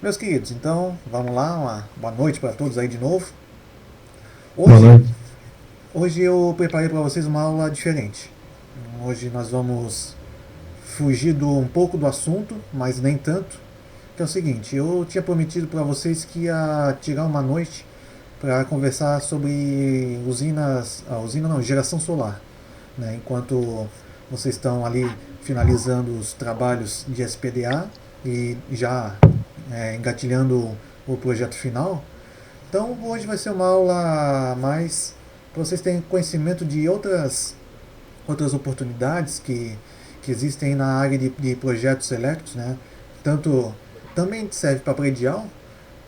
Meus queridos, então vamos lá, uma boa noite para todos aí de novo. Boa Hoje, noite. hoje eu preparei para vocês uma aula diferente. Hoje nós vamos fugir um pouco do assunto, mas nem tanto. Que é o seguinte, eu tinha prometido para vocês que ia tirar uma noite para conversar sobre usina não, geração solar, né? Enquanto vocês estão ali finalizando os trabalhos de SPDA e já engatilhando o projeto final. Então hoje vai ser uma aula mais para vocês terem conhecimento de outras oportunidades que existem na área de projetos elétricos, né? Tanto também serve para predial,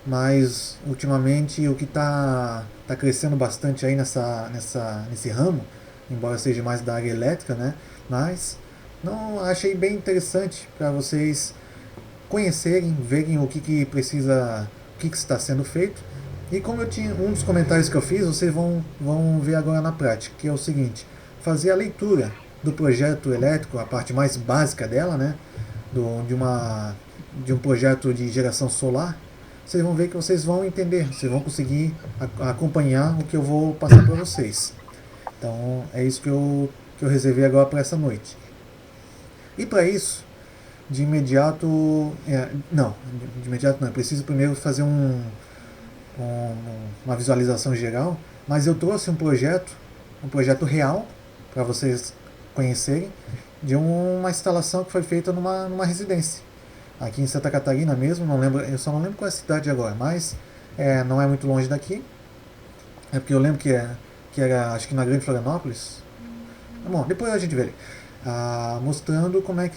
mas ultimamente o que tá crescendo bastante aí nesse ramo, embora seja mais da área elétrica, né? Mas não achei bem interessante para vocês conhecerem, verem que precisa, que está sendo feito. E como eu tinha um dos comentários que eu fiz, vocês vão ver agora na prática, que é o seguinte: fazer a leitura do projeto elétrico, a parte mais básica dela, né, de um projeto de geração solar. Vocês vão ver que vocês vão entender, vocês vão conseguir acompanhar o que eu vou passar para vocês. Então é isso que eu reservei agora para essa noite. E para isso, de imediato. Não, de imediato não. Eu preciso primeiro fazer uma visualização geral, mas eu trouxe um projeto real, para vocês conhecerem, de uma instalação que foi feita numa residência. Aqui em Santa Catarina mesmo, não lembro, eu só não lembro qual é a cidade agora, mas não é muito longe daqui. É porque eu lembro que era, acho que na Grande Florianópolis. Bom, depois a gente vê ali. Mostrando como é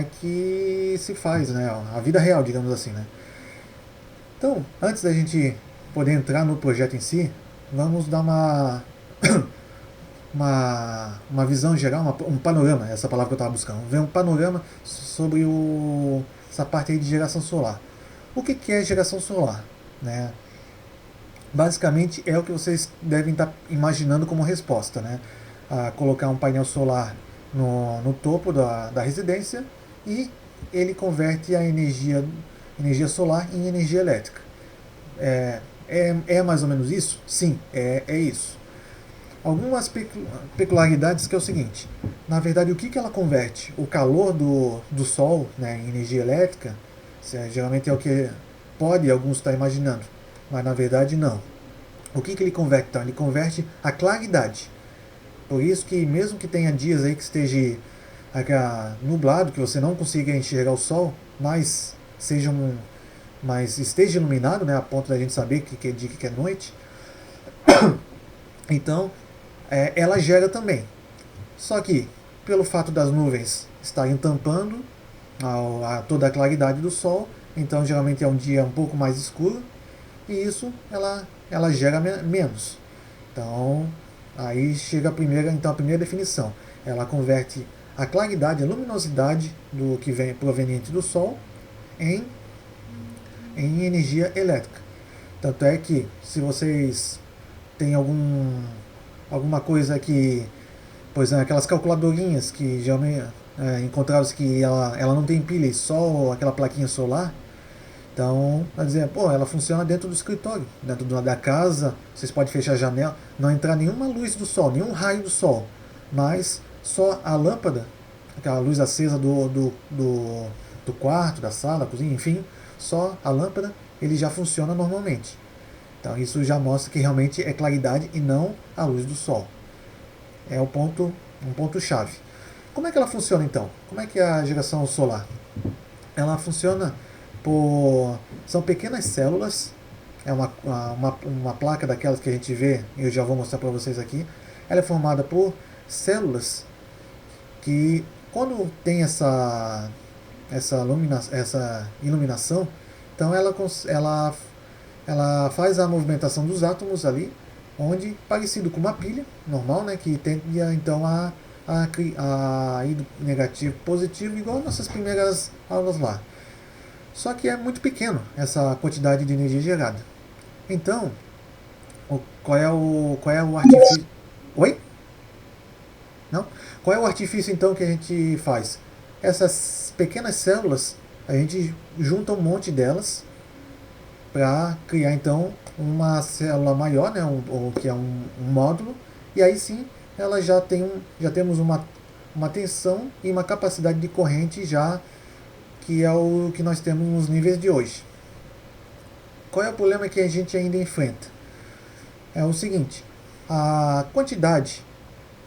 que se faz, né? A vida real, digamos assim, né? Então, antes da gente poder entrar no projeto em si, vamos dar uma visão geral, um panorama, essa palavra que eu estava buscando. Ver um panorama sobre essa parte aí de geração solar. O que é geração solar? Né? Basicamente é o que vocês devem estar imaginando como resposta, né? Colocar um painel solar no topo da residência e ele converte a energia solar em energia elétrica. É mais ou menos isso? Sim, é isso. Algumas peculiaridades que é o seguinte: na verdade, o que ela converte? O calor do Sol, né, em energia elétrica, geralmente é o que pode alguns estar imaginando, mas na verdade não. O que ele converte então? Ele converte a claridade. Por isso que mesmo que tenha dias aí que esteja nublado, que você não consiga enxergar o sol, mas esteja iluminado, né, a ponto da gente saber que é dia que é noite, então ela gera também. Só que pelo fato das nuvens estarem tampando toda a claridade do sol, então geralmente é um dia um pouco mais escuro e isso ela gera menos. Então, aí chega a primeira definição. Ela converte a claridade, a luminosidade do que vem proveniente do Sol em, em energia elétrica. Tanto é que se vocês têm alguma coisa que, por exemplo, aquelas calculadorinhas que geralmente encontraram que ela não tem pilha e só aquela plaquinha solar, então, vai dizer, pô, ela funciona dentro do escritório, dentro da casa, vocês podem fechar a janela, não entrar nenhuma luz do sol, nenhum raio do sol, mas só a lâmpada, aquela luz acesa do quarto, da sala, da cozinha, enfim, só a lâmpada, ele já funciona normalmente. Então, isso já mostra que realmente é claridade e não a luz do sol. É um ponto chave. Como é que ela funciona então? Como é que é a geração solar? Ela funciona por. São pequenas células. É uma placa daquelas que a gente vê, eu já vou mostrar para vocês aqui. Ela é formada por células que, quando tem essa iluminação, então ela faz a movimentação dos átomos ali, onde, parecido com uma pilha normal, né, que tende então a ir do negativo para positivo, igual nossas primeiras aulas lá. Só que é muito pequeno essa quantidade de energia gerada. Então, qual é o artifício? Oi? Não? Qual é o artifício então que a gente faz? Essas pequenas células, a gente junta um monte delas para criar então uma célula maior, né, que é um módulo, e aí sim ela já temos uma tensão e uma capacidade de corrente já que é o que nós temos nos níveis de hoje. Qual é o problema que a gente ainda enfrenta? É o seguinte, a quantidade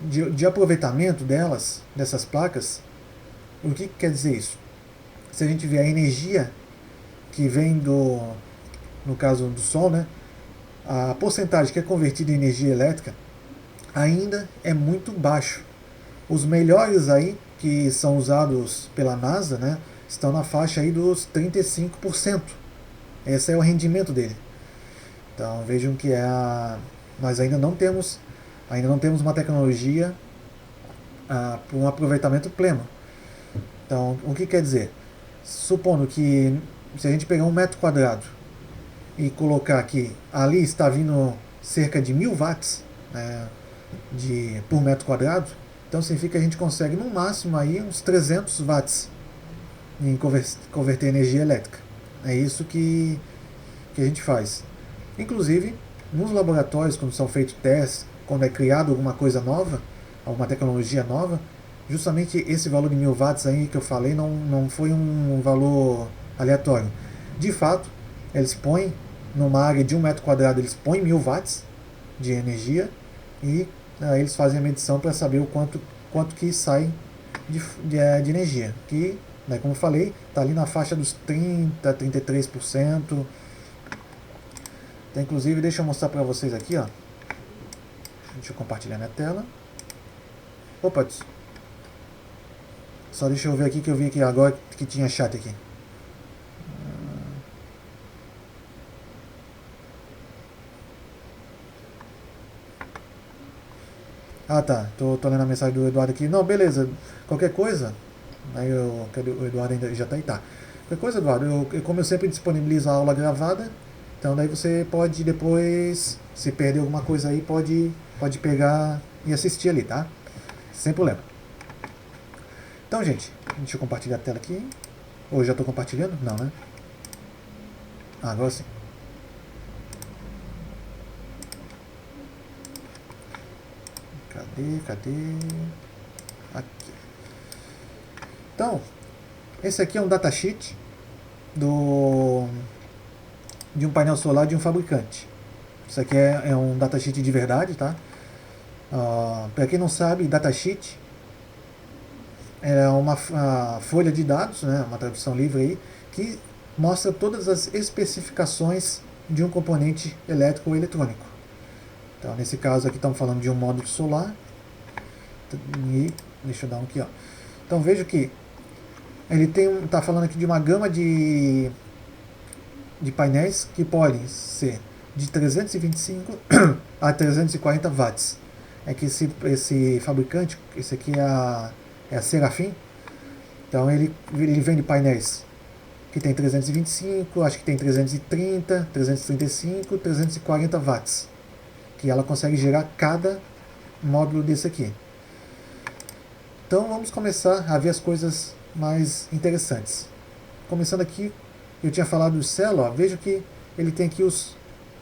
de aproveitamento dessas placas, o que quer dizer isso? Se a gente vê a energia que vem no caso do Sol, né, a porcentagem que é convertida em energia elétrica ainda é muito baixo. Os melhores aí, que são usados pela NASA, né, estão na faixa aí dos 35%. Esse é o rendimento dele. Então vejam que nós ainda não temos uma tecnologia para um aproveitamento pleno. Então, o que quer dizer? Supondo que se a gente pegar 1 metro quadrado e colocar aqui, ali está vindo cerca de 1000 watts, né, por metro quadrado, então significa que a gente consegue no máximo aí uns 300 watts em converter energia elétrica. É isso que a gente faz. Inclusive, nos laboratórios, quando são feitos testes, quando é criado alguma coisa nova, alguma tecnologia nova, justamente esse valor de 1000 watts aí que eu falei não foi um valor aleatório. De fato, eles põem numa área de 1 metro quadrado, eles põem 1000 watts de energia e eles fazem a medição para saber o quanto que sai de energia. Que, né, como eu falei, está ali na faixa dos 30%, 33%. Então, inclusive, deixa eu mostrar para vocês aqui, ó. Deixa eu compartilhar minha tela. Opa, só deixa eu ver aqui que eu vi aqui agora que tinha chat aqui. Ah, tá. Tô lendo a mensagem do Eduardo aqui. Não, beleza. Qualquer coisa. Aí cadê o Eduardo ainda já tá aí, tá. Qualquer coisa, Eduardo, como eu sempre disponibilizo a aula gravada, então daí você pode depois, se perder alguma coisa aí, pode pegar e assistir ali, tá? Sem problema. Então, gente, deixa eu compartilhar a tela aqui. Ou já estou compartilhando? Não, né? Ah, agora sim. Cadê? Aqui. Então, esse aqui é um datasheet de um painel solar de um fabricante. Isso aqui é um datasheet de verdade, tá? Para quem não sabe, datasheet é uma folha de dados, né, uma tradução livre aí, que mostra todas as especificações de um componente elétrico ou eletrônico. Então, nesse caso aqui estamos falando de um módulo solar. E deixa eu dar um aqui, ó. Então veja que ele está falando aqui de uma gama de painéis que podem ser de 325 a 340 watts. É que esse fabricante, esse aqui é a Serafim, então ele vende painéis que tem 325, acho que tem 330, 335, 340 watts, que ela consegue gerar cada módulo desse aqui. Então vamos começar a ver as coisas mais interessantes. Começando aqui, eu tinha falado do celo, ó, veja que ele tem aqui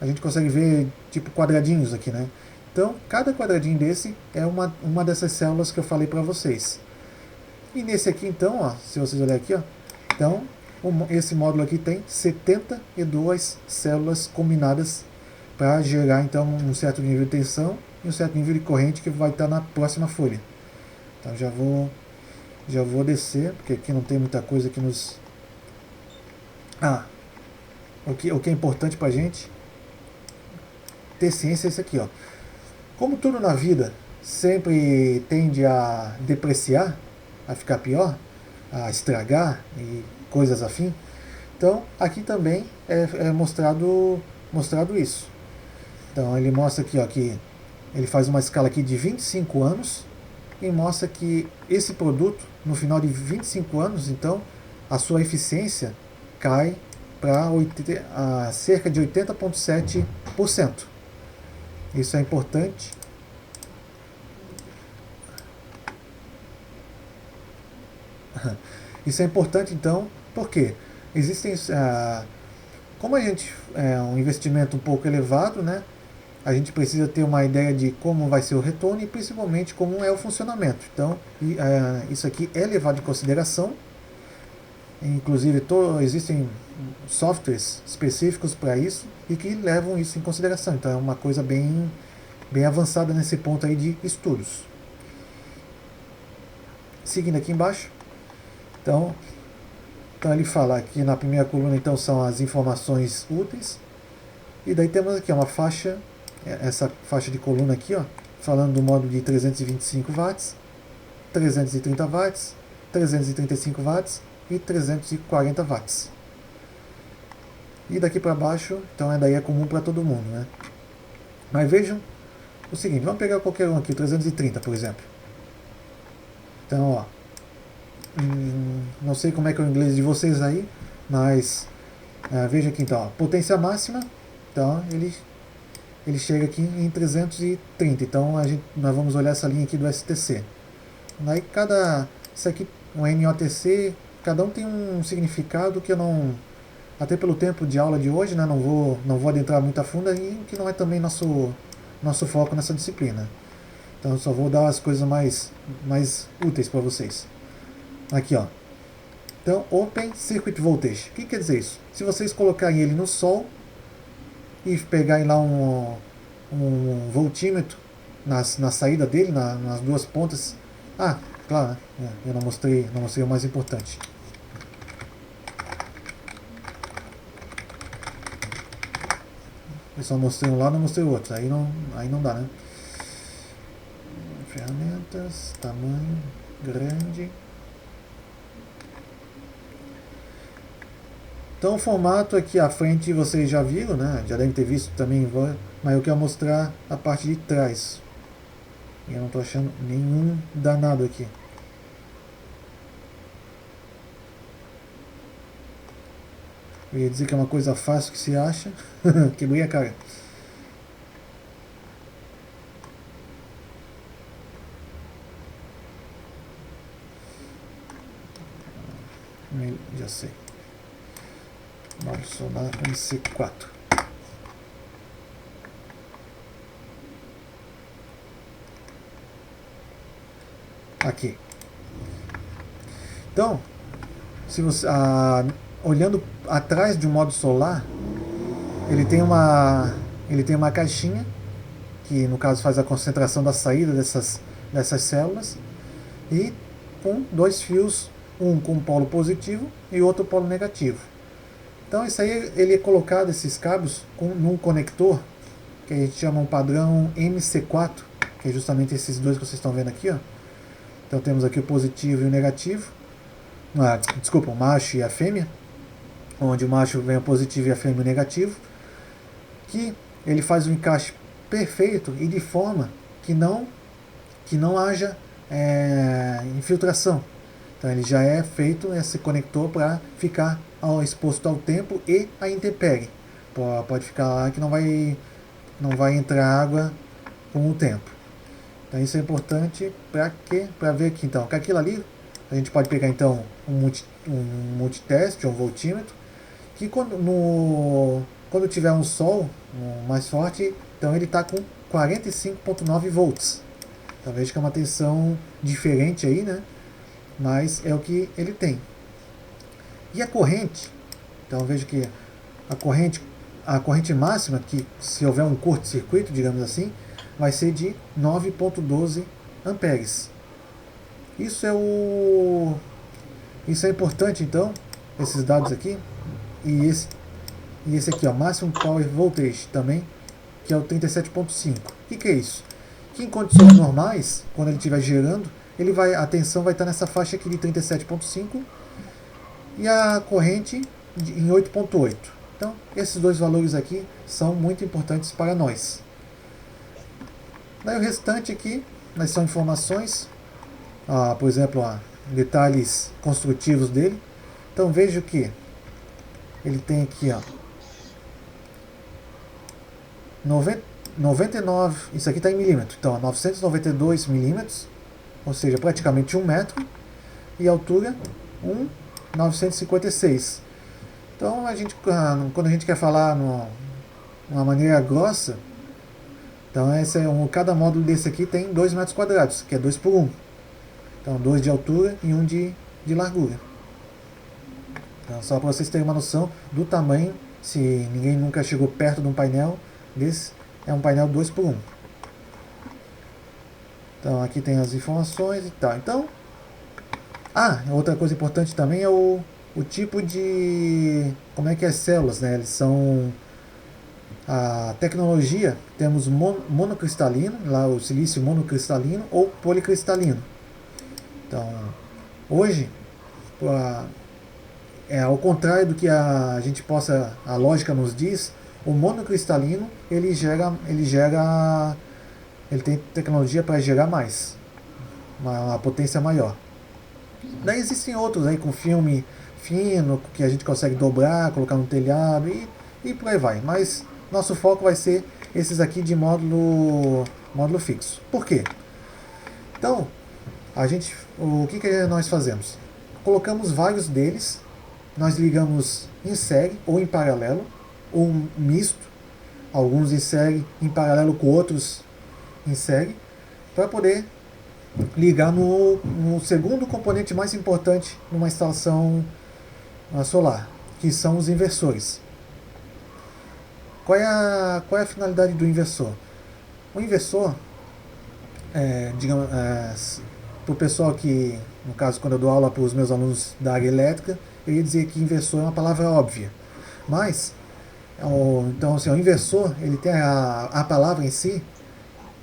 a gente consegue ver tipo quadradinhos aqui, né? Então, cada quadradinho desse é uma dessas células que eu falei para vocês. E nesse aqui, então, ó, se vocês olharem aqui, ó, então, esse módulo aqui tem 72 células combinadas para gerar, então, um certo nível de tensão e um certo nível de corrente que vai estar na próxima folha. Então, já vou descer, porque aqui não tem muita coisa que nos... o que é importante para a gente ter ciência é isso aqui, ó. Como tudo na vida sempre tende a depreciar, a ficar pior, a estragar e coisas afim, então aqui também é mostrado isso. Então ele mostra aqui, ó, que ele faz uma escala aqui de 25 anos e mostra que esse produto, no final de 25 anos, então, a sua eficiência cai para cerca de 80,7%. Isso é importante. Isso é importante, então, Por quê? Existem, como a gente é um investimento um pouco elevado, né? A gente precisa ter uma ideia de como vai ser o retorno e principalmente como é o funcionamento. Então, isso aqui é levado em consideração. Inclusive, existem softwares específicos para isso e que levam isso em consideração. Então, é uma coisa bem, bem avançada nesse ponto aí de estudos. Seguindo aqui embaixo, então ele fala aqui na primeira coluna, então, são as informações úteis. E daí temos aqui uma faixa, essa faixa de coluna aqui, ó, falando do modo de 325 watts, 330 watts, 335 watts e 340 watts. E daqui para baixo, então daí é comum para todo mundo, né? Mas vejam o seguinte, vamos pegar qualquer um aqui, 330, por exemplo. Então, ó, não sei como é que é o inglês de vocês aí, mas veja aqui então, ó, potência máxima, então ele chega aqui em 330. Então nós vamos olhar essa linha aqui do STC. Aí isso aqui, o NOTC, cada um tem um significado que eu não, até pelo tempo de aula de hoje, né, não vou adentrar muito a fundo e que não é também nosso foco nessa disciplina. Então eu só vou dar as coisas mais úteis para vocês. Aqui, ó. Então, Open Circuit Voltage. O que quer dizer isso? Se vocês colocarem ele no sol e pegarem lá um voltímetro na saída dele, nas duas pontas. Claro, né? Eu não mostrei o mais importante. Eu só mostrei um lado, não mostrei o outro. Aí não dá, né? Ferramentas, tamanho, grande. Então o formato aqui à frente vocês já viram, né? Já devem ter visto também, mas eu quero mostrar a parte de trás. E eu não estou achando nenhum danado aqui. Eu ia dizer que é uma coisa fácil que se acha. Quebrei a cara. Já sei. Modo solar MC4. Aqui. Então, se você olhando atrás de um modo solar, ele tem uma caixinha que no caso faz a concentração da saída dessas células e com dois fios, um com polo positivo e outro polo negativo. Então isso aí ele é colocado, esses cabos, num conector que a gente chama um padrão MC4, que é justamente esses dois que vocês estão vendo aqui, ó. Então temos aqui o positivo e o negativo, desculpa, o macho e a fêmea, onde o macho vem o positivo e a fêmea o negativo, que ele faz um encaixe perfeito e de forma que não haja infiltração. Então ele já é feito esse conector para ficar exposto ao tempo e à intempérie. Pode ficar lá que não vai entrar água com o tempo. Então isso é importante para ver aqui então. Com aquilo ali a gente pode pegar então um multiteste, um voltímetro, que quando tiver um sol mais forte, então ele está com 45,9 volts. Então veja que é uma tensão diferente aí, né? Mas é o que ele tem. E a corrente, então veja que a corrente máxima, que se houver um curto-circuito, digamos assim, vai ser de 9,12 amperes. Isso é importante, então, esses dados aqui. E esse aqui, ó, máximo power voltage também, que é o 37,5. O que é isso? Que em condições normais, quando ele estiver gerando, a tensão vai estar nessa faixa aqui de 37,5 e a corrente em 8,8. Então, esses dois valores aqui são muito importantes para nós. Daí o restante aqui, são informações, por exemplo, detalhes construtivos dele. Então veja que ele tem aqui, 99, isso aqui está em milímetro, então 992 milímetros, ou seja, praticamente 1 metro, e altura 956. Então, quando a gente quer falar uma maneira grossa, então cada módulo desse aqui tem 2 metros quadrados, que é 2 por 1. Então 2 de altura e 1 de largura. Então, só para vocês terem uma noção do tamanho, se ninguém nunca chegou perto de um painel desse, é um painel 2 por 1. Então aqui tem as informações e tal. Então, outra coisa importante também é o tipo de... como é que as células, né? Eles são... A tecnologia, temos monocristalino, lá o silício monocristalino ou policristalino. Então, hoje, ao contrário do que a lógica nos diz, o monocristalino ele tem tecnologia para gerar mais, uma potência maior. Daí existem outros aí com filme fino, que a gente consegue dobrar, colocar no telhado e por aí vai. Mas nosso foco vai ser esses aqui de módulo fixo. Por quê? Então, o que nós fazemos? Colocamos vários deles, nós ligamos em série ou em paralelo, ou misto, alguns em série em paralelo com outros em série, para poder ligar no segundo componente mais importante numa instalação solar, que são os inversores. Qual é a finalidade do inversor? O inversor, para o pessoal que, no caso, quando eu dou aula para os meus alunos da área elétrica, eu ia dizer que inversor é uma palavra óbvia. Mas, então, assim, o inversor, ele tem a palavra em si,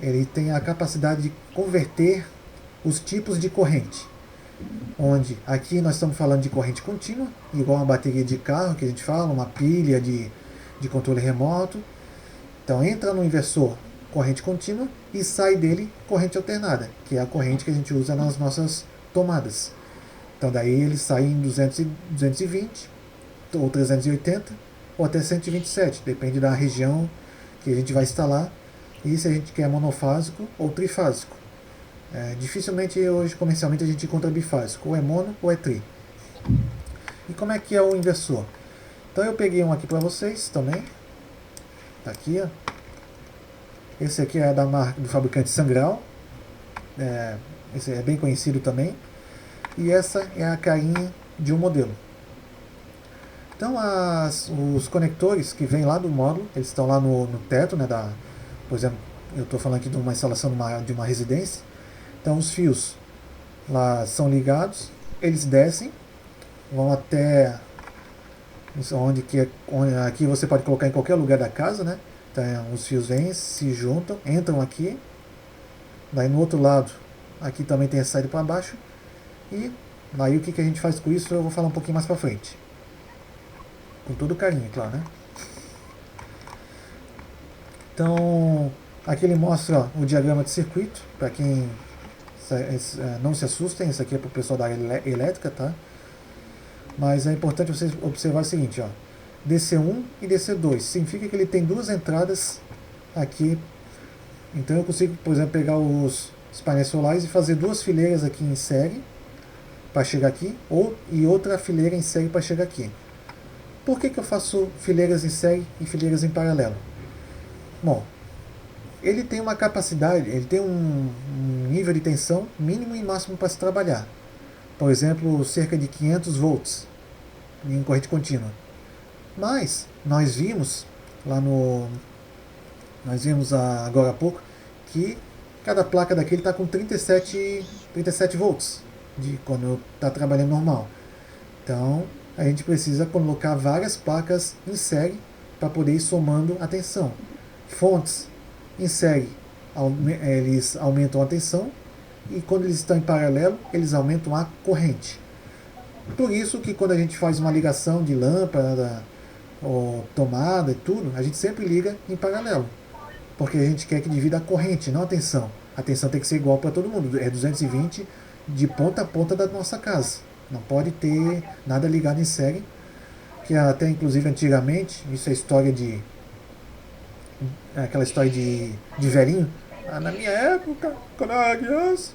ele tem a capacidade de converter os tipos de corrente. Onde aqui nós estamos falando de corrente contínua, igual uma bateria de carro que a gente fala, uma pilha de controle remoto. Então entra no inversor corrente contínua e sai dele corrente alternada, que é a corrente que a gente usa nas nossas tomadas. Então daí ele sai em 220 ou 380 ou até 127, depende da região que a gente vai instalar e se a gente quer monofásico ou trifásico. Dificilmente hoje comercialmente a gente encontra bifásico, ou é mono ou é tri. E como é que é o inversor? Então eu peguei um aqui para vocês também. Tá aqui, ó. Esse aqui é da marca do fabricante Sangral. Esse é bem conhecido também. E essa é a carinha de um modelo. Então os conectores que vêm lá do módulo, eles estão lá no teto, né, por exemplo, eu estou falando aqui de uma instalação de uma residência. Então os fios lá são ligados, eles descem, vão até onde aqui você pode colocar em qualquer lugar da casa, né? Então os fios vêm, se juntam, entram aqui, daí no outro lado, aqui também tem a saída para baixo, e daí o que a gente faz com isso eu vou falar um pouquinho mais para frente. Com todo carinho, claro, né? Então, aqui ele mostra o diagrama de circuito, para quem não se assustem, isso aqui é para o pessoal da área elétrica, tá? Mas é importante vocês observar o seguinte, ó, DC1 e DC2, significa que ele tem duas entradas aqui, então eu consigo, por exemplo, pegar os painéis solares e fazer duas fileiras aqui em série, para chegar aqui, e outra fileira em série para chegar aqui. Por que eu faço fileiras em série e fileiras em paralelo? Bom, ele tem uma capacidade, ele tem um nível de tensão mínimo e máximo para se trabalhar. Por exemplo, cerca de 500 volts em corrente contínua. Mas nós vimos agora há pouco que cada placa daquele está com 37 volts quando está trabalhando normal. Então a gente precisa colocar várias placas em série para poder ir somando a tensão. Fontes em série, eles aumentam a tensão, e quando eles estão em paralelo, eles aumentam a corrente. Por isso que quando a gente faz uma ligação de lâmpada, ou tomada e tudo, a gente sempre liga em paralelo. Porque a gente quer que divida a corrente, não a tensão. A tensão tem que ser igual para todo mundo. É 220 de ponta a ponta da nossa casa. Não pode ter nada ligado em série. Que até inclusive antigamente, isso é história aquela história de velhinho. Na minha época, quando eu era criança,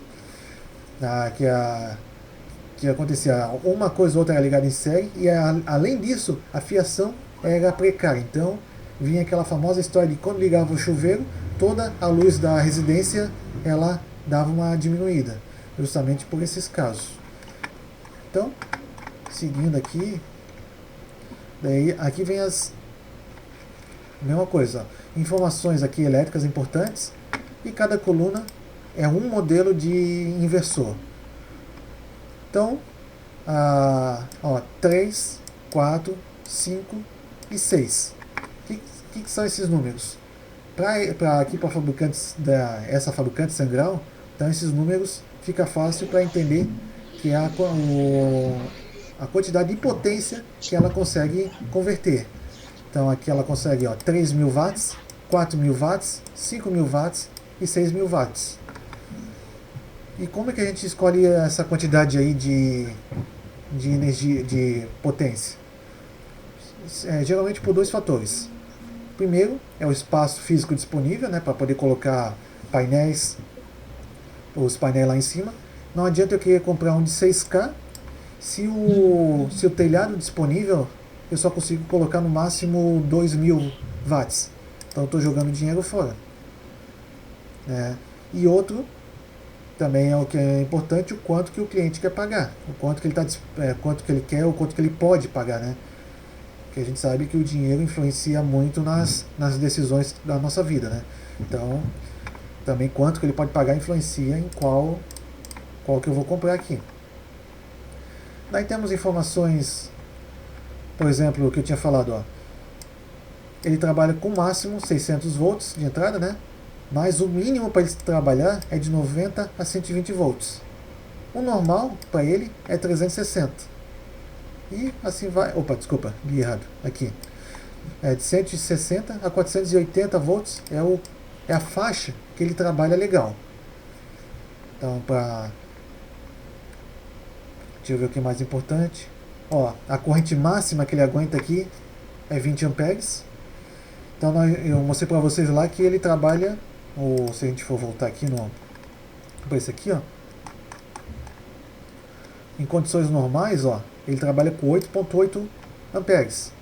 que acontecia, uma coisa ou outra era ligada em série, e além disso, a fiação era precária. Então, vinha aquela famosa história de quando ligava o chuveiro, toda a luz da residência ela dava uma diminuída, justamente por esses casos. Então, seguindo aqui, daí aqui vem as mesma coisa, ó, informações aqui elétricas importantes, e cada coluna é um modelo de inversor. Então, 3, 4, 5 e 6. O que são esses números? Aqui para fabricantes essa fabricante Sangral, então esses números fica fácil para entender que é a quantidade de potência que ela consegue converter. Então aqui ela consegue 3.000 watts, 4.000 watts, 5.000 watts e 6.000 watts. E como é que a gente escolhe essa quantidade aí de energia, de potência? Geralmente por dois fatores. Primeiro é o espaço físico disponível, né, para poder colocar os painéis lá em cima. Não adianta eu querer comprar um de 6K se o telhado disponível eu só consigo colocar no máximo 2.000 watts. Então eu estou jogando dinheiro fora. E outro também é o que é importante, o quanto que o cliente quer pagar, o quanto que quanto que ele quer, o quanto que ele pode pagar, né? Porque a gente sabe que o dinheiro influencia muito nas decisões da nossa vida, né? Então, também quanto que ele pode pagar influencia em qual que eu vou comprar aqui. Daí temos informações, por exemplo, o que eu tinha falado, ele trabalha com máximo 600 volts de entrada, né? Mas o mínimo para ele trabalhar é de 90 a 120 volts. O normal para ele é 360. E assim vai. Opa, desculpa, li errado. Aqui. De 160 a 480 volts é a faixa que ele trabalha legal. Então, deixa eu ver o que é mais importante. A corrente máxima que ele aguenta aqui é 20 amperes. Então, eu mostrei para vocês lá que ele trabalha, ou se a gente for voltar aqui para esse aqui, em condições normais, ele trabalha com 8,8 amperes.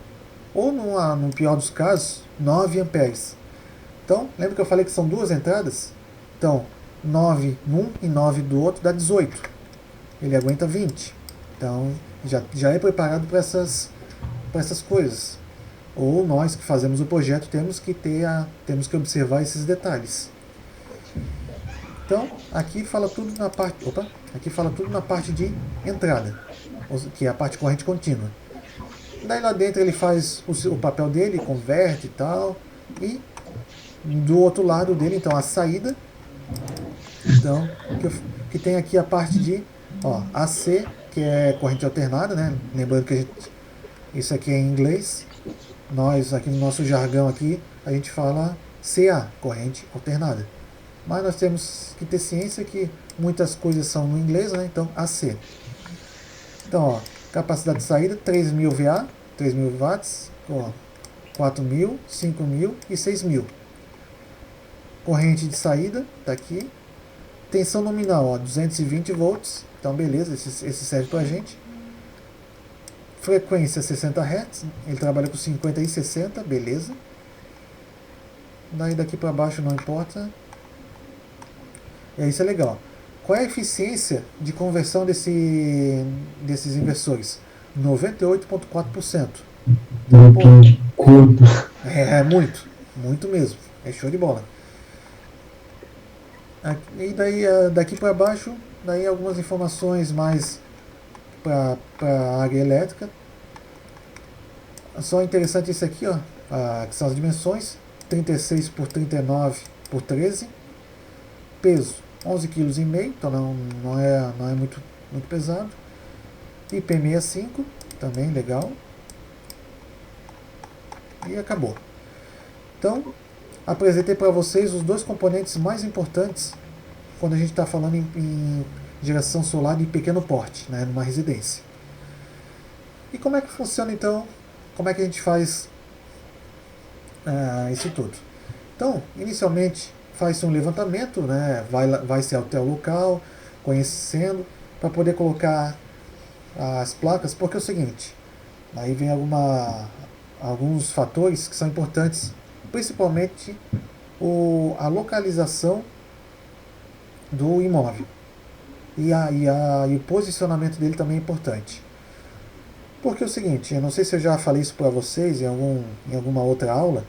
Ou, no pior dos casos, 9 amperes. Então, lembra que eu falei que são duas entradas? Então, 9 num e 9 do outro dá 18. Ele aguenta 20. Então, já é preparado para essas coisas. Ou nós que fazemos o projeto temos que observar esses detalhes. Então, aqui fala tudo na parte de entrada, que é a parte corrente contínua. Daí lá dentro ele faz o papel dele, converte e tal. E do outro lado dele, então, a saída. Então, que tem aqui a parte de AC, que é corrente alternada, né? Lembrando que isso aqui é em inglês. Nós, aqui no nosso jargão aqui, a gente fala CA, corrente alternada. Mas nós temos que ter ciência que muitas coisas são no inglês, né? Então, AC. Então, capacidade de saída, 3.000 VA, 3.000 watts, 4.000, 5.000 e 6.000. Corrente de saída, tá aqui. Tensão nominal, 220 volts. Então, beleza, esse serve pra gente. Frequência 60 Hz, ele trabalha com 50 e 60, beleza. Daí daqui para baixo não importa. E isso é legal. Qual é a eficiência de conversão desses inversores? 98,4%. Curto. Muito mesmo. É show de bola. E daí daqui para baixo, daí algumas informações mais para a área elétrica. Só interessante isso aqui, que são as dimensões: 36 por 39 por 13. Peso 11,5 kg, então não é muito pesado. IP65, também legal. E acabou. Então, apresentei para vocês os dois componentes mais importantes quando a gente está falando em geração solar de pequeno porte, né, numa residência. E como é que funciona então? Como é que a gente faz isso tudo? Então, inicialmente faz-se um levantamento, né, vai-se até o local, conhecendo, para poder colocar as placas, porque é o seguinte, aí vem alguns fatores que são importantes, principalmente a localização do imóvel e o posicionamento dele também é importante. Porque é o seguinte, eu não sei se eu já falei isso para vocês em alguma outra aula,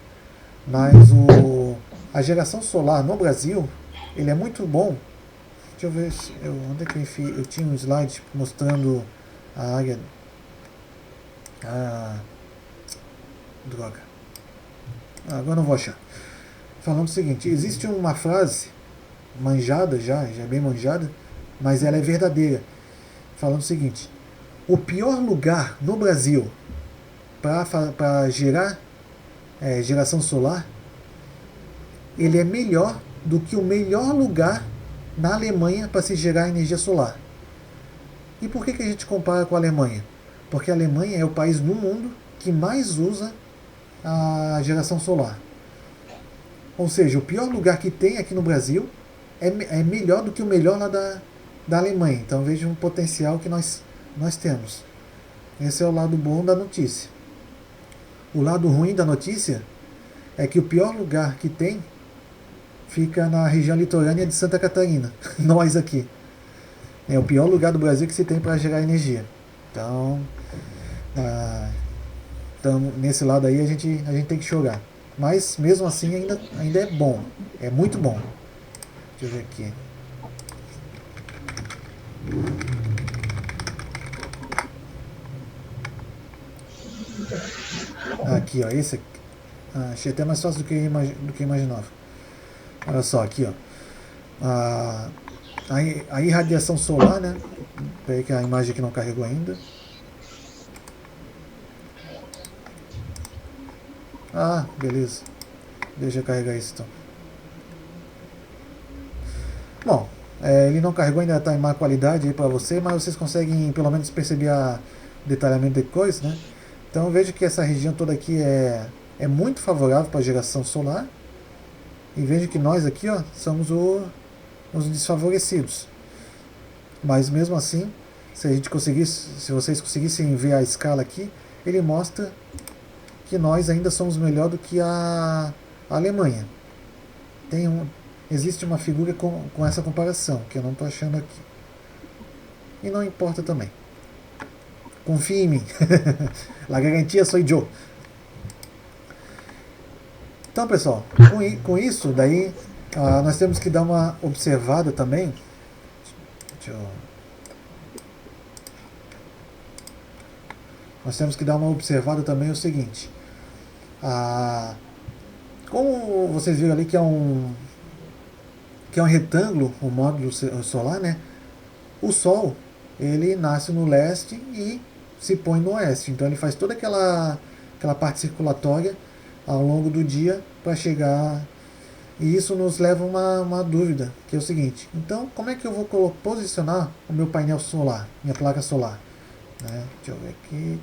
mas a geração solar no Brasil, ele é muito bom. Deixa eu ver onde é que eu enfiei. Eu tinha um slide mostrando a área. Ah, droga. Agora não vou achar. Falando o seguinte, existe uma frase manjada já é bem manjada, mas ela é verdadeira. Falando o seguinte, o pior lugar no Brasil para gerar geração solar, ele é melhor do que o melhor lugar na Alemanha para se gerar energia solar. E por que a gente compara com a Alemanha? Porque a Alemanha é o país no mundo que mais usa a geração solar. Ou seja, o pior lugar que tem aqui no Brasil é melhor do que o melhor lá da Alemanha. Então veja um potencial que nós temos. Esse é o lado bom da notícia. O lado ruim da notícia é que o pior lugar que tem fica na região litorânea de Santa Catarina. Nós aqui. É o pior lugar do Brasil que se tem para gerar energia. Então, nesse lado aí a gente tem que chorar. Mas mesmo assim ainda é bom. É muito bom. Deixa eu ver aqui. Aqui, ó, esse aqui. Achei até mais fácil do que eu imaginava. Olha só, aqui, ó. A irradiação solar, né? Peraí que a imagem aqui não carregou ainda. Beleza. Deixa eu carregar isso então. Bom, ele não carregou, ainda está em má qualidade aí para você, mas vocês conseguem pelo menos perceber o detalhamento de coisas, né? Então eu vejo que essa região toda aqui é muito favorável para a geração solar. E vejo que nós aqui, ó, somos os desfavorecidos. Mas mesmo assim, se vocês conseguissem ver a escala aqui, ele mostra que nós ainda somos melhor do que a Alemanha. Existe uma figura com essa comparação, que eu não estou achando aqui. E não importa também. Confie em mim. La garantia sou eu. Então, pessoal, com isso, daí nós temos que dar uma observada também. Nós temos que dar uma observada também o seguinte. Como vocês viram ali que é um retângulo, o módulo solar, né? O Sol, ele nasce no leste e se põe no oeste. Então ele faz toda aquela parte circulatória ao longo do dia para chegar. E isso nos leva a uma dúvida, que é o seguinte. Então, como é que eu vou posicionar o meu painel solar, minha placa solar? Né? Deixa eu ver aqui.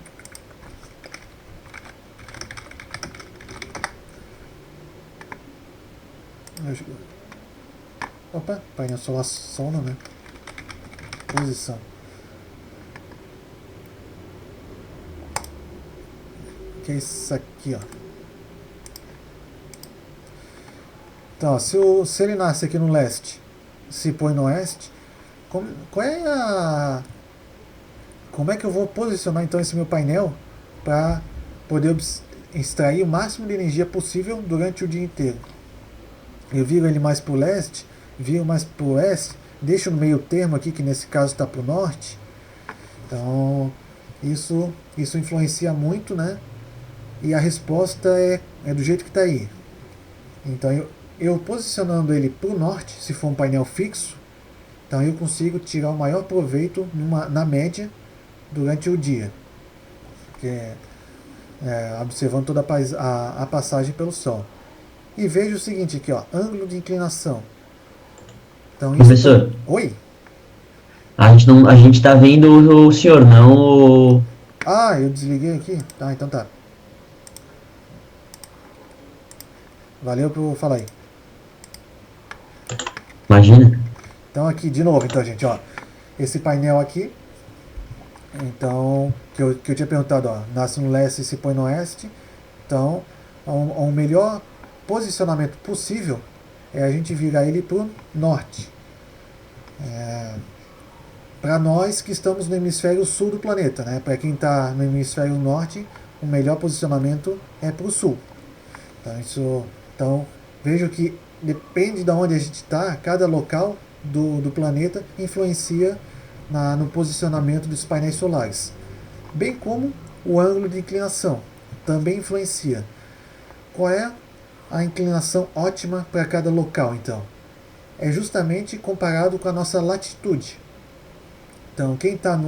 Opa, painel solar sono, né? Posição. Que é isso aqui, ó. Então, ó, se ele nasce aqui no leste, se põe no oeste, como é que eu vou posicionar então esse meu painel para poder extrair o máximo de energia possível durante o dia inteiro? Eu viro ele mais para o leste, viro mais para o oeste, deixo no meio termo aqui, que nesse caso está para o norte. Então, isso influencia muito, né? E a resposta é do jeito que está aí. Então, eu posicionando ele para o norte, se for um painel fixo, então eu consigo tirar o maior proveito na média durante o dia. Observando toda a passagem pelo Sol. E veja o seguinte aqui, ó, ângulo de inclinação. Então, Professor, Oi? a gente tá vendo o senhor, não o... Eu desliguei aqui? Tá, então tá. Valeu por falar aí. Imagina. Então aqui, de novo, então, gente, ó. Esse painel aqui, Então, que eu tinha perguntado, ó, nasce no leste e se põe no oeste. Então, o melhor posicionamento possível é a gente virar ele para o norte. Para nós que estamos no hemisfério sul do planeta, né? Para quem está no hemisfério norte, o melhor posicionamento é para o sul. Então, vejo que depende de onde a gente está, cada local do planeta influencia no posicionamento dos painéis solares. Bem como o ângulo de inclinação também influencia. Qual é a inclinação ótima para cada local, então? É justamente comparado com a nossa latitude. Então, quem está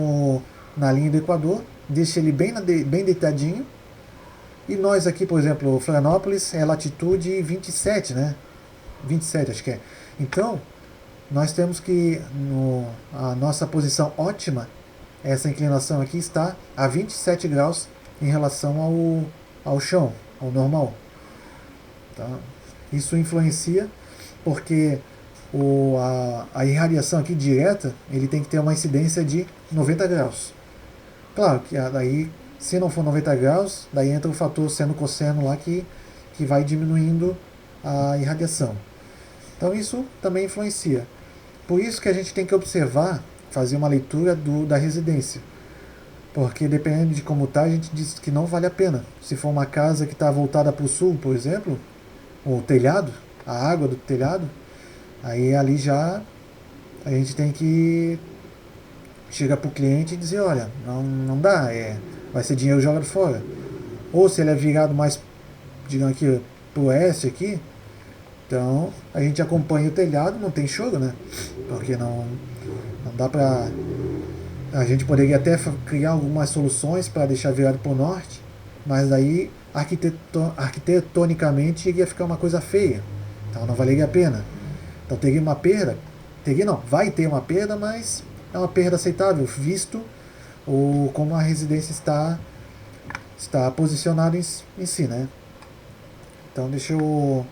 na linha do Equador, deixa ele bem deitadinho. E nós aqui, por exemplo, Florianópolis é latitude 27, né? 27, acho que é. Então, nós temos que, a nossa posição ótima, essa inclinação aqui está a 27 graus em relação ao chão, ao normal. Tá? Isso influencia porque a irradiação aqui direta, ele tem que ter uma incidência de 90 graus. Claro que daí, se não for 90 graus, daí entra o fator seno-cosseno lá que vai diminuindo a irradiação. Então isso também influencia. Por isso que a gente tem que observar, fazer uma leitura da residência. Porque dependendo de como está, a gente diz que não vale a pena. Se for uma casa que está voltada para o sul, por exemplo, o telhado, a água do telhado, aí ali já a gente tem que chegar para o cliente e dizer, olha, não dá, vai ser dinheiro jogado fora. Ou se ele é virado mais, digamos aqui, para o oeste aqui, então a gente acompanha o telhado, não tem choro, né? Porque não dá para... A gente poderia até criar algumas soluções para deixar virado para o norte, mas daí arquitetonicamente iria ficar uma coisa feia. Então não valeria a pena. Então teria uma perda, vai ter uma perda, mas é uma perda aceitável, visto como a residência está posicionada em si, né? Então deixa eu...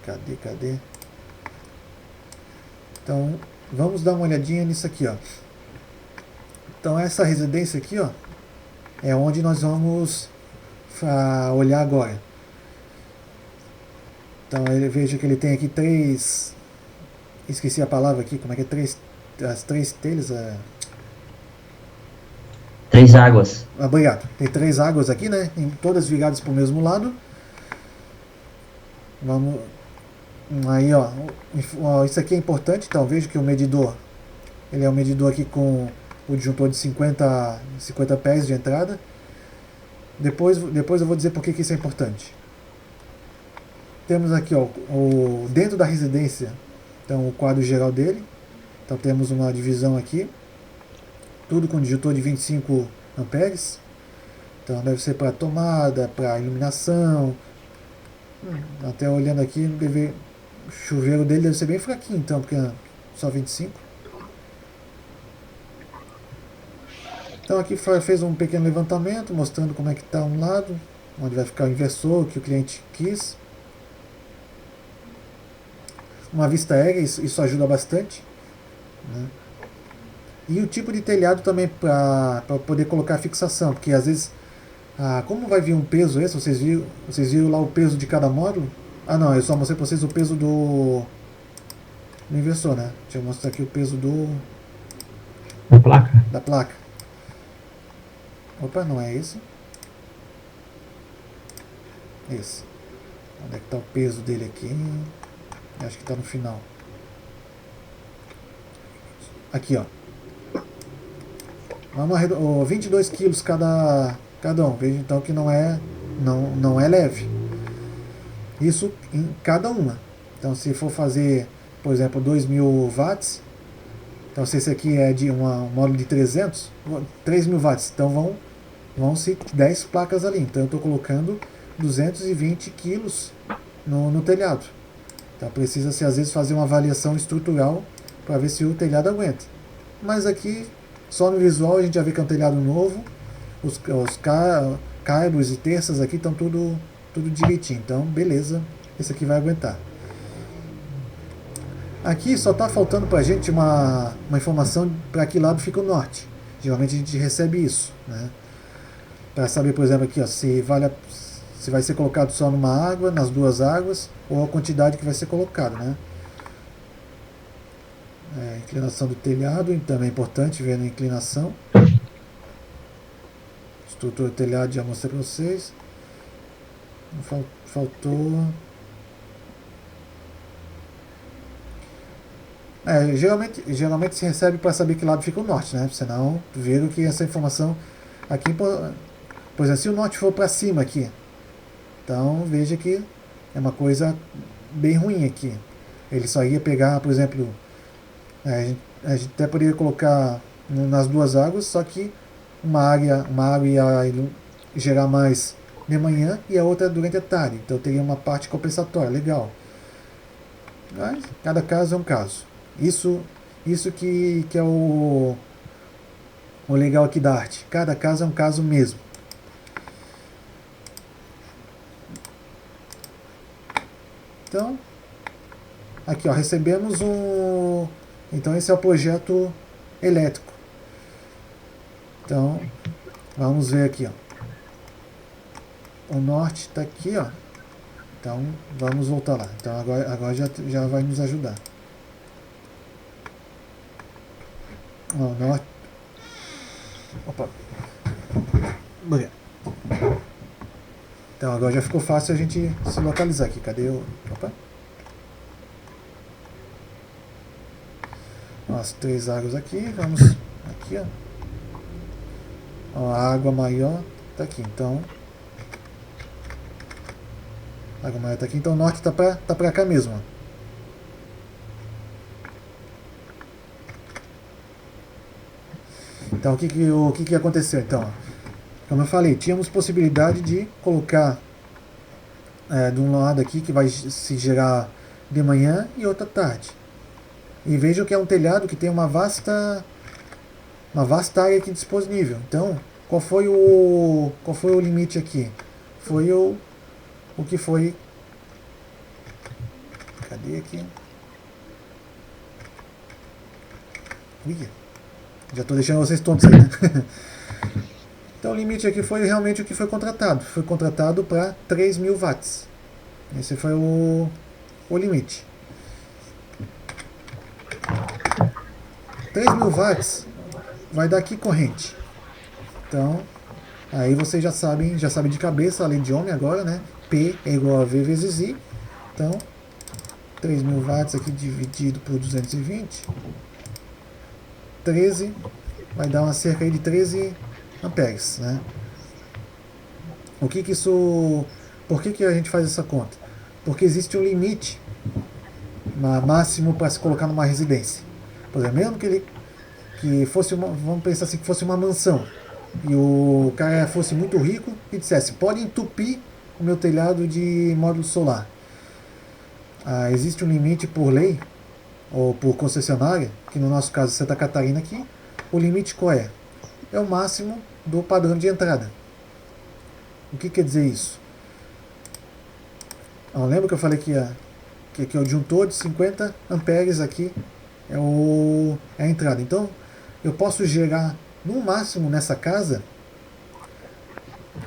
Cadê? Então vamos dar uma olhadinha nisso aqui, ó. Então essa residência aqui, ó, é onde nós vamos olhar agora. Então veja que ele tem aqui esqueci a palavra aqui, como é que é? As três telhas. Três águas. Obrigado. Tem três águas aqui, né? Todas viradas para o mesmo lado. Vamos. Aí, ó. Isso aqui é importante, então veja que o medidor. Ele é um medidor aqui com o disjuntor de 50 pés de entrada. Depois eu vou dizer por que isso é importante. Temos aqui, ó, dentro da residência, então o quadro geral dele. Então temos uma divisão aqui, tudo com disjuntor de 25 amperes. Então deve ser para tomada, para iluminação. Até olhando aqui, o chuveiro dele deve ser bem fraquinho, então, porque é só 25. Então aqui fez um pequeno levantamento, mostrando como é que está um lado, onde vai ficar o inversor que o cliente quis. Uma vista aérea, isso ajuda bastante, né? E o tipo de telhado também para poder colocar a fixação, porque às vezes, como vai vir um peso esse, vocês viram lá o peso de cada módulo? Não, eu só mostrei para vocês o peso do inversor, né? Deixa eu mostrar aqui o peso da placa. Opa, não é esse. Esse. Onde é que está o peso dele aqui? Acho que está no final. Aqui, ó. Vamos 22 quilos cada um. Veja então que não é leve. Isso em cada uma. Então se for fazer, por exemplo, 2.000 watts, então se esse aqui é de um módulo de 3.000 watts, então vão-se 10 placas ali. Então eu estou colocando 220 quilos no telhado. Então precisa-se às vezes fazer uma avaliação estrutural para ver se o telhado aguenta. Mas aqui, só no visual, a gente já vê que é um telhado novo. Os caibros e terças aqui estão tudo direitinho. Então beleza, esse aqui vai aguentar. Aqui só está faltando para a gente uma informação para que lado fica o norte. Geralmente a gente recebe isso, né? Para saber, por exemplo, aqui, ó, se vai ser colocado só numa água, nas duas águas, ou a quantidade que vai ser colocada, né? Inclinação do telhado, também é importante ver a inclinação. Estrutura do telhado já mostrei para vocês. Faltou. Geralmente se recebe para saber que lado fica o norte, né? Senão, viram que essa informação aqui, por exemplo, se o norte for para cima aqui, então veja que é uma coisa bem ruim aqui. Ele só ia pegar, por exemplo, a gente até poderia colocar nas duas águas, só que uma água ia gerar mais de manhã e a outra durante a tarde. Então teria uma parte compensatória, legal. Mas cada caso é um caso. Isso que é o legal aqui da arte. Cada caso é um caso mesmo. Então, aqui ó, recebemos um... Então esse é o projeto elétrico. Então, vamos ver aqui, ó. O norte está aqui, ó. Então, vamos voltar lá. Então, agora já vai nos ajudar. Ó, o norte... Opa. Então, agora já ficou fácil a gente se localizar aqui. Cadê o... Opa. As três águas aqui. Vamos aqui, ó. A água maior está aqui. Então... A água maior está aqui. Então, o norte está para cá mesmo, ó. Então, o que aconteceu? Então, como eu falei, tínhamos possibilidade de colocar de um lado aqui que vai se gerar de manhã e outra tarde. E vejam que é um telhado que tem uma vasta área aqui disponível. Então, qual foi o limite aqui? Foi o que foi... Cadê aqui? Ui, já estou deixando vocês tontos aí, né? Então o limite aqui foi realmente o que foi contratado. Foi contratado para 3.000 watts. Esse foi o limite. 3.000 watts vai dar aqui corrente. Então, aí vocês já sabem de cabeça a lei de Ohm agora, né? P é igual a V vezes I. Então, 3.000 watts aqui dividido por 220. 13 vai dar uma cerca aí de 13 amperes, né? Por que a gente faz essa conta? Porque existe um limite máximo para se colocar numa residência. Por exemplo, mesmo que fosse vamos pensar assim, que fosse uma mansão e o cara fosse muito rico e dissesse, pode entupir o meu telhado de módulo solar. Existe um limite por lei ou por concessionária, que no nosso caso Santa Catarina aqui, o limite qual é? É o máximo do padrão de entrada. O que quer dizer isso? Lembra que eu falei que é o disjuntor de 50 amperes aqui é a entrada. Então, eu posso gerar no máximo nessa casa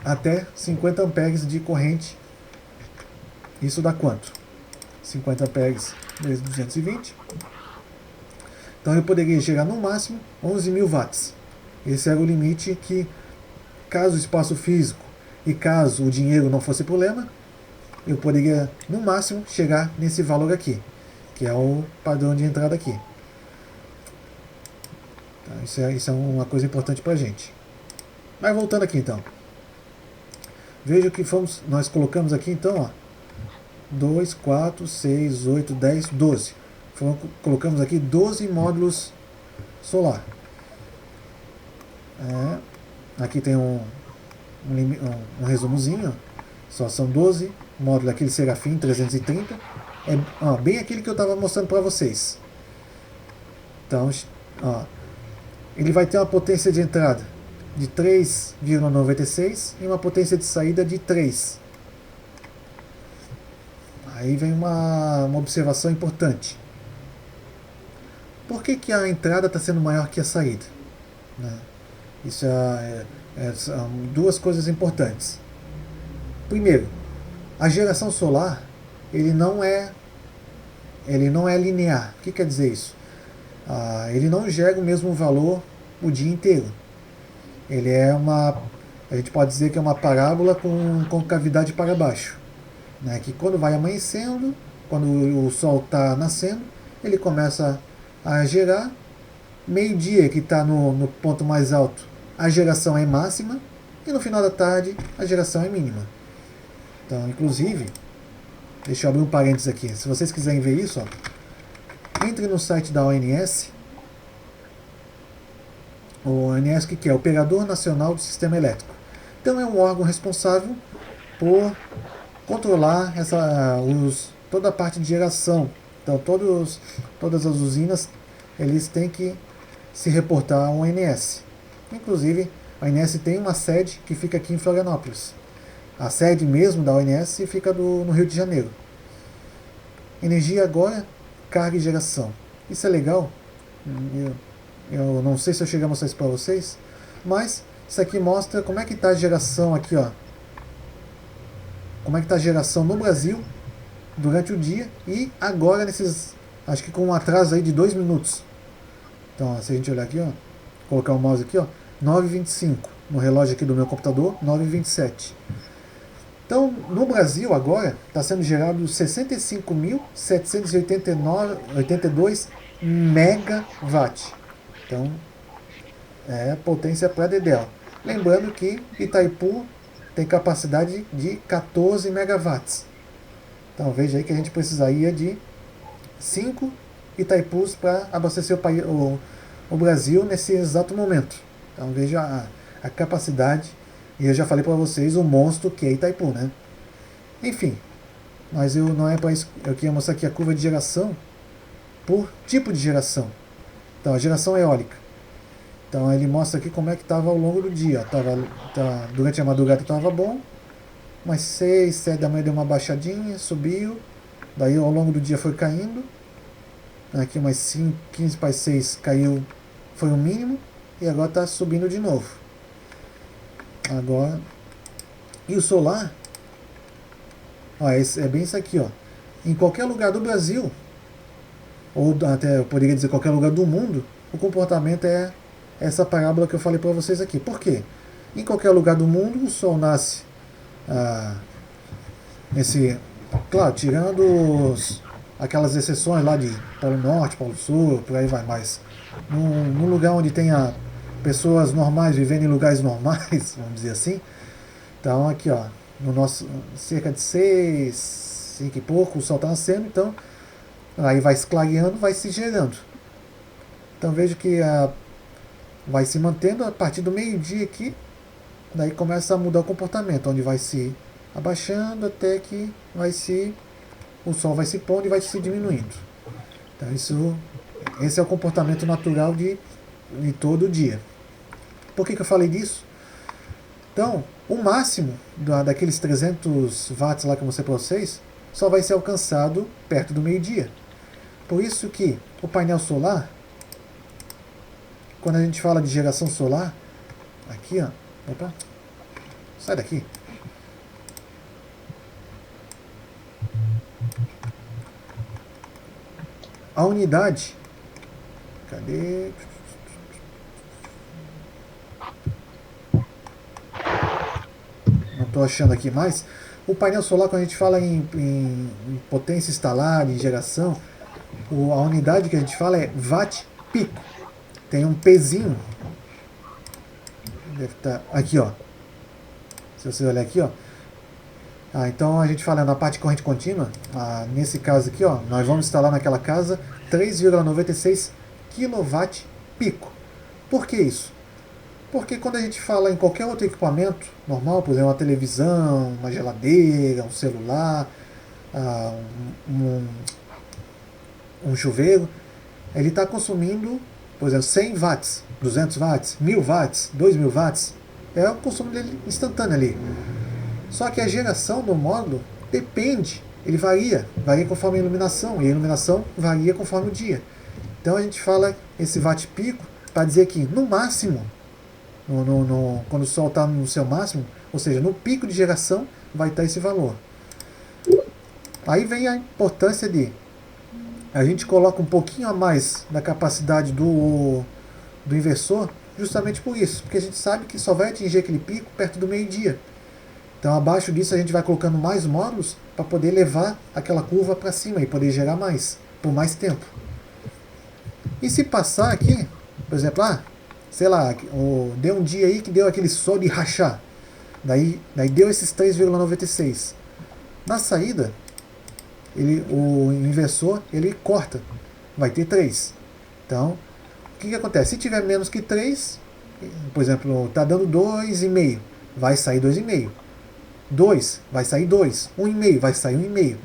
até 50 amperes de corrente. Isso dá quanto? 50 amperes vezes 220. Então eu poderia gerar no máximo 11.000 watts. Esse era o limite que, caso o espaço físico e caso o dinheiro não fosse problema, eu poderia no máximo chegar nesse valor aqui, que é o padrão de entrada aqui. Então, isso é uma coisa importante para a gente. Mas voltando aqui então. Veja que nós colocamos aqui então, ó, 2, 4, 6, 8, 10, 12. Colocamos aqui 12 módulos solar. Aqui tem um resumozinho. Só são 12 módulos, aquele Serafim 330. Bem aquele que eu estava mostrando para vocês. Então, ele vai ter uma potência de entrada de 3,96 e uma potência de saída de 3. Aí vem uma observação importante. Por que a entrada está sendo maior que a saída? Né? Isso são duas coisas importantes. Primeiro, a geração solar ele não é linear. O que quer dizer isso? Ele não gera o mesmo valor o dia inteiro. Ele é a gente pode dizer que é uma parábola com concavidade para baixo. Né? Que quando vai amanhecendo, quando o sol está nascendo, ele começa a gerar. Meio-dia, que está no ponto mais alto, a geração é máxima, e no final da tarde a geração é mínima. Então, inclusive, deixa eu abrir um parênteses aqui. Se vocês quiserem ver isso, entre no site da ONS. O ONS, que é? Operador Nacional do Sistema Elétrico. Então é um órgão responsável por controlar toda a parte de geração. Então todas as usinas eles têm que se reportar ao ONS. Inclusive, a ONS tem uma sede que fica aqui em Florianópolis. A sede mesmo da ONS fica no Rio de Janeiro. Energia agora, carga e geração. Isso é legal. Eu não sei se eu cheguei a mostrar isso para vocês, mas isso aqui mostra como é que está a geração aqui, como é que está a geração no Brasil durante o dia e agora acho que com um atraso aí de 2 minutos. Então, se a gente olhar aqui, colocar o mouse aqui, 9h25, no relógio aqui do meu computador, 9h27. Então, no Brasil agora está sendo gerado 65.782 megawatt. Então, é potência para dedéu. Lembrando que Itaipu tem capacidade de 14 megawatts. Então, veja aí que a gente precisaria de 5 Itaipus para abastecer o Brasil nesse exato momento. Então, veja a capacidade. E eu já falei para vocês o monstro que é Itaipu, né? Enfim, mas não é para isso. Eu queria mostrar aqui a curva de geração por tipo de geração. Então, a geração eólica. Então, ele mostra aqui como é que estava ao longo do dia. Durante a madrugada estava bom, mas 6, 7 da manhã deu uma baixadinha, subiu. Daí, ao longo do dia foi caindo. Aqui, umas 5, 15 para 6 caiu, foi o mínimo. E agora está subindo de novo. Agora, e o solar, é bem isso aqui, em qualquer lugar do Brasil, ou até eu poderia dizer qualquer lugar do mundo, o comportamento é essa parábola que eu falei para vocês aqui. Por quê? Em qualquer lugar do mundo o sol nasce claro, tirando aquelas exceções lá de Polo Norte, Polo Sul, por aí vai, mas num lugar onde tenha pessoas normais vivendo em lugares normais, vamos dizer assim. Então aqui, no nosso cerca de 6, 5 e pouco, o sol está nascendo, então aí vai se clareando, vai se gerando. Então vejo que vai se mantendo a partir do meio-dia aqui, daí começa a mudar o comportamento, onde vai se abaixando até que o sol vai se pondo e vai se diminuindo. Então esse é o comportamento natural de todo dia. Por que eu falei disso? Então, o máximo daqueles 300 watts lá que eu mostrei para vocês só vai ser alcançado perto do meio-dia. Por isso que o painel solar, quando a gente fala de geração solar, aqui, opa, sai daqui. A unidade, cadê? Não estou achando aqui mais. O painel solar, quando a gente fala em potência instalar, em geração, a unidade que a gente fala é watt pico. Tem um Pzinho. Deve estar aqui, Se você olhar aqui, então a gente fala na parte de corrente contínua. Nesse caso aqui, nós vamos instalar naquela casa 3,96 kW pico. Por que isso? Porque quando a gente fala em qualquer outro equipamento normal, por exemplo, uma televisão, uma geladeira, um celular, um chuveiro, ele está consumindo, por exemplo, 100 watts, 200 watts, 1000 watts, 2000 watts. É o consumo dele instantâneo ali. Só que a geração do módulo depende, ele varia conforme a iluminação, e a iluminação varia conforme o dia. Então a gente fala esse watt pico para dizer que no máximo, quando o Sol está no seu máximo, ou seja, no pico de geração, vai estar esse valor. Aí vem a importância de a gente coloca um pouquinho a mais da capacidade do inversor, justamente por isso, porque a gente sabe que só vai atingir aquele pico perto do meio-dia. Então abaixo disso a gente vai colocando mais módulos para poder levar aquela curva para cima e poder gerar mais, por mais tempo. E se passar aqui, por exemplo, sei lá, deu um dia aí que deu aquele sol de rachar, daí deu esses 3,96. Na saída, o inversor ele corta, vai ter 3. Então, o que acontece? Se tiver menos que 3, por exemplo, está dando 2,5, vai sair 2,5. 2, vai sair 2. 1,5, vai sair 1,5.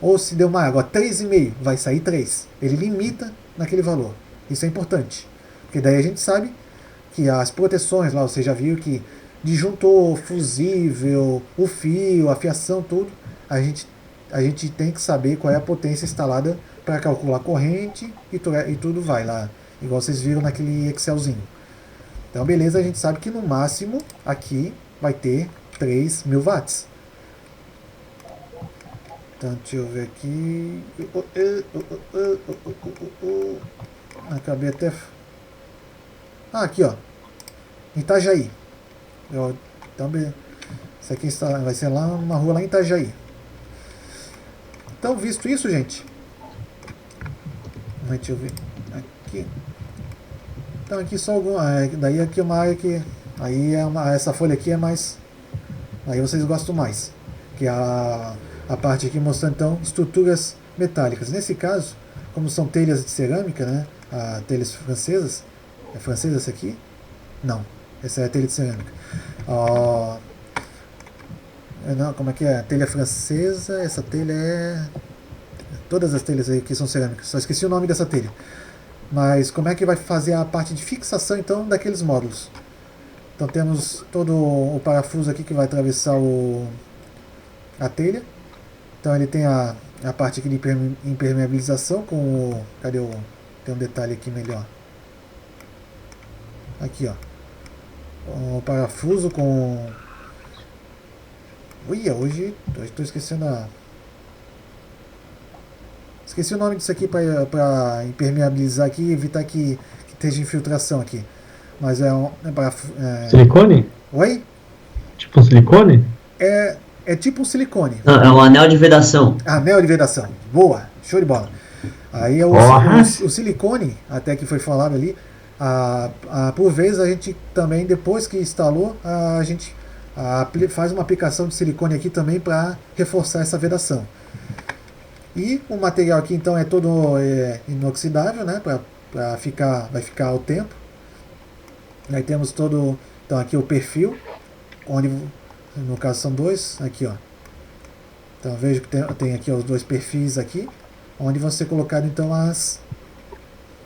Ou se deu mais, agora 3,5, vai sair 3. Ele limita naquele valor. Isso é importante. Porque daí a gente sabe que as proteções lá, você já viu que disjuntor, fusível, o fio, a fiação, tudo, a gente tem que saber qual é a potência instalada para calcular a corrente e tudo vai lá. Igual vocês viram naquele Excelzinho. Então, beleza, a gente sabe que no máximo aqui vai ter 3.000 watts. Então, deixa eu ver aqui. Acabei até... aqui, ó. Itajaí. Então, isso aqui vai ser lá uma rua lá em Itajaí. Então, visto isso, gente. Deixa eu ver. Aqui. Então, aqui só alguma... daí aqui é uma área que... Aí essa folha aqui é mais... Aí vocês gostam mais. Que é a parte aqui mostrando, então, estruturas metálicas. Nesse caso, como são telhas de cerâmica, né? Telhas francesas. É francesa essa aqui? Não. Essa é a telha de cerâmica. Não, como é que é? Telha francesa. Essa telha é... Todas as telhas aí que são cerâmicas. Só esqueci o nome dessa telha. Mas como é que vai fazer a parte de fixação, então, daqueles módulos? Então temos todo o parafuso aqui que vai atravessar a telha. Então ele tem a parte aqui de impermeabilização com o... Cadê o... Tem um detalhe aqui melhor. Aqui, ó. O parafuso com... hoje estou esquecendo Esqueci o nome disso aqui para impermeabilizar aqui e evitar que esteja infiltração aqui. Mas Silicone? Oi? Tipo um silicone? É tipo um silicone. Não, é um anel de vedação. Anel de vedação. Boa, show de bola. Aí o silicone, até que foi falado ali, por vezes a gente também, depois que instalou, a gente faz uma aplicação de silicone aqui também para reforçar essa vedação. E o material aqui então é todo inoxidável, né? Vai ficar ao tempo. Aí temos todo, então aqui o perfil, onde no caso são dois, aqui ó. Então vejo que tem aqui os dois perfis aqui, onde vão ser colocados então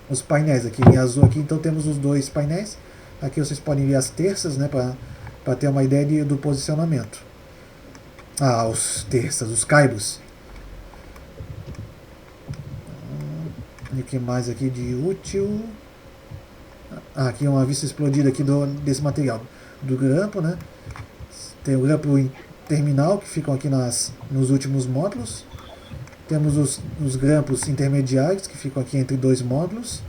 os painéis aqui em azul aqui. Então temos os dois painéis. Aqui vocês podem ver as terças, né, para ter uma ideia do posicionamento. Os terças, os caibros. E o que mais aqui de útil? Aqui uma vista explodida aqui desse material do grampo, né? Tem o grampo terminal que ficam aqui nos últimos módulos. Temos os grampos intermediários que ficam aqui entre dois módulos.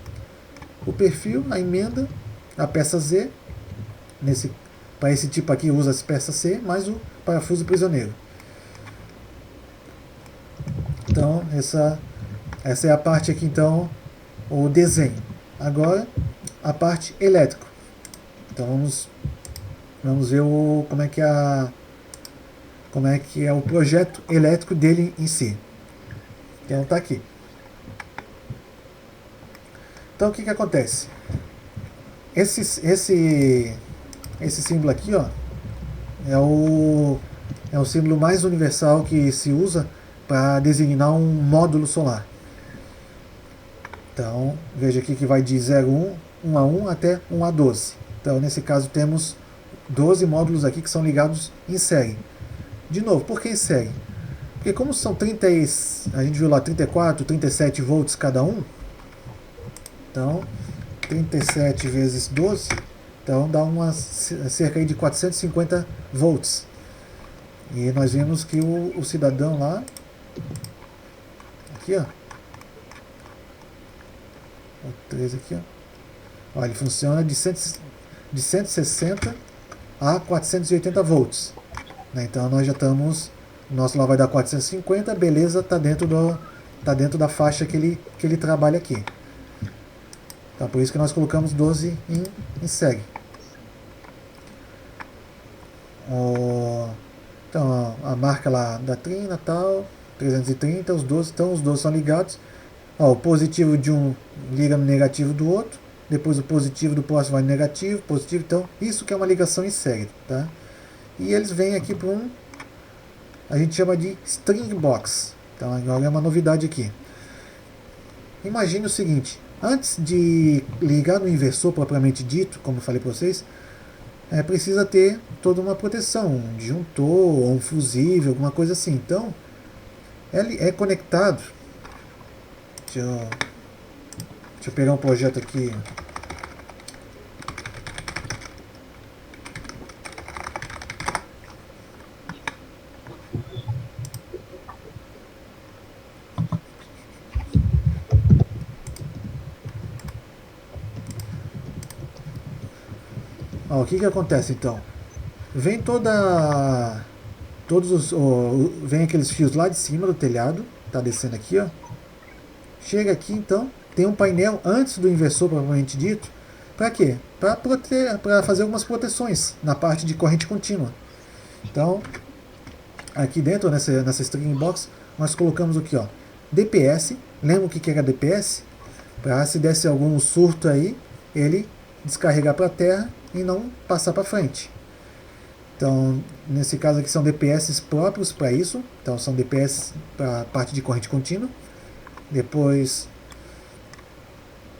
O perfil, a emenda, a peça Z. Para esse tipo aqui usa as peças C, mais o parafuso prisioneiro. Então essa é a parte aqui, então, o desenho. Agora a parte elétrica. Então vamos ver como é que é o projeto elétrico dele em si. Então tá aqui. Então o que acontece? Esse símbolo aqui, ó, é o símbolo mais universal que se usa para designar um módulo solar. Então veja aqui que vai de 0,1, 1 a 1 até 1 a 12. Então nesse caso temos 12 módulos aqui que são ligados em série. De novo, por que em série? Porque como são a gente viu lá 34, 37 volts cada um, Então, 37 vezes 12, então dá cerca aí de 450 volts. E nós vimos que o cidadão lá, aqui ó, o 13 aqui ó, ele funciona de 160 a 480 volts. Né? Então nós já estamos, o nosso lá vai dar 450, beleza, está dentro da faixa que ele trabalha aqui. Então por isso que nós colocamos 12 em segue. Então a marca lá da trina tal, 330, os 12 são ligados. O positivo de um liga no negativo do outro, depois o positivo do próximo vai no negativo, positivo, então isso que é uma ligação em série, tá? E eles vêm aqui para a gente chama de string box. Então agora é uma novidade aqui. Imagine o seguinte, antes de ligar no inversor propriamente dito, como eu falei para vocês, precisa ter toda uma proteção, um disjuntor, ou um fusível, alguma coisa assim. Então, ele é conectado. Deixa eu pegar um projeto aqui. O que acontece então? Vem vem aqueles fios lá de cima do telhado, tá descendo aqui, ó. Chega aqui então, tem um painel antes do inversor propriamente dito. Para quê? Para fazer algumas proteções na parte de corrente contínua. Então, aqui dentro nessa string box, nós colocamos o que, ó, DPS. Lembra o que era DPS? Para se desse algum surto aí, ele descarregar para a terra e não passar para frente. Então, nesse caso aqui são DPS próprios para isso. Então, são DPS para a parte de corrente contínua. Depois,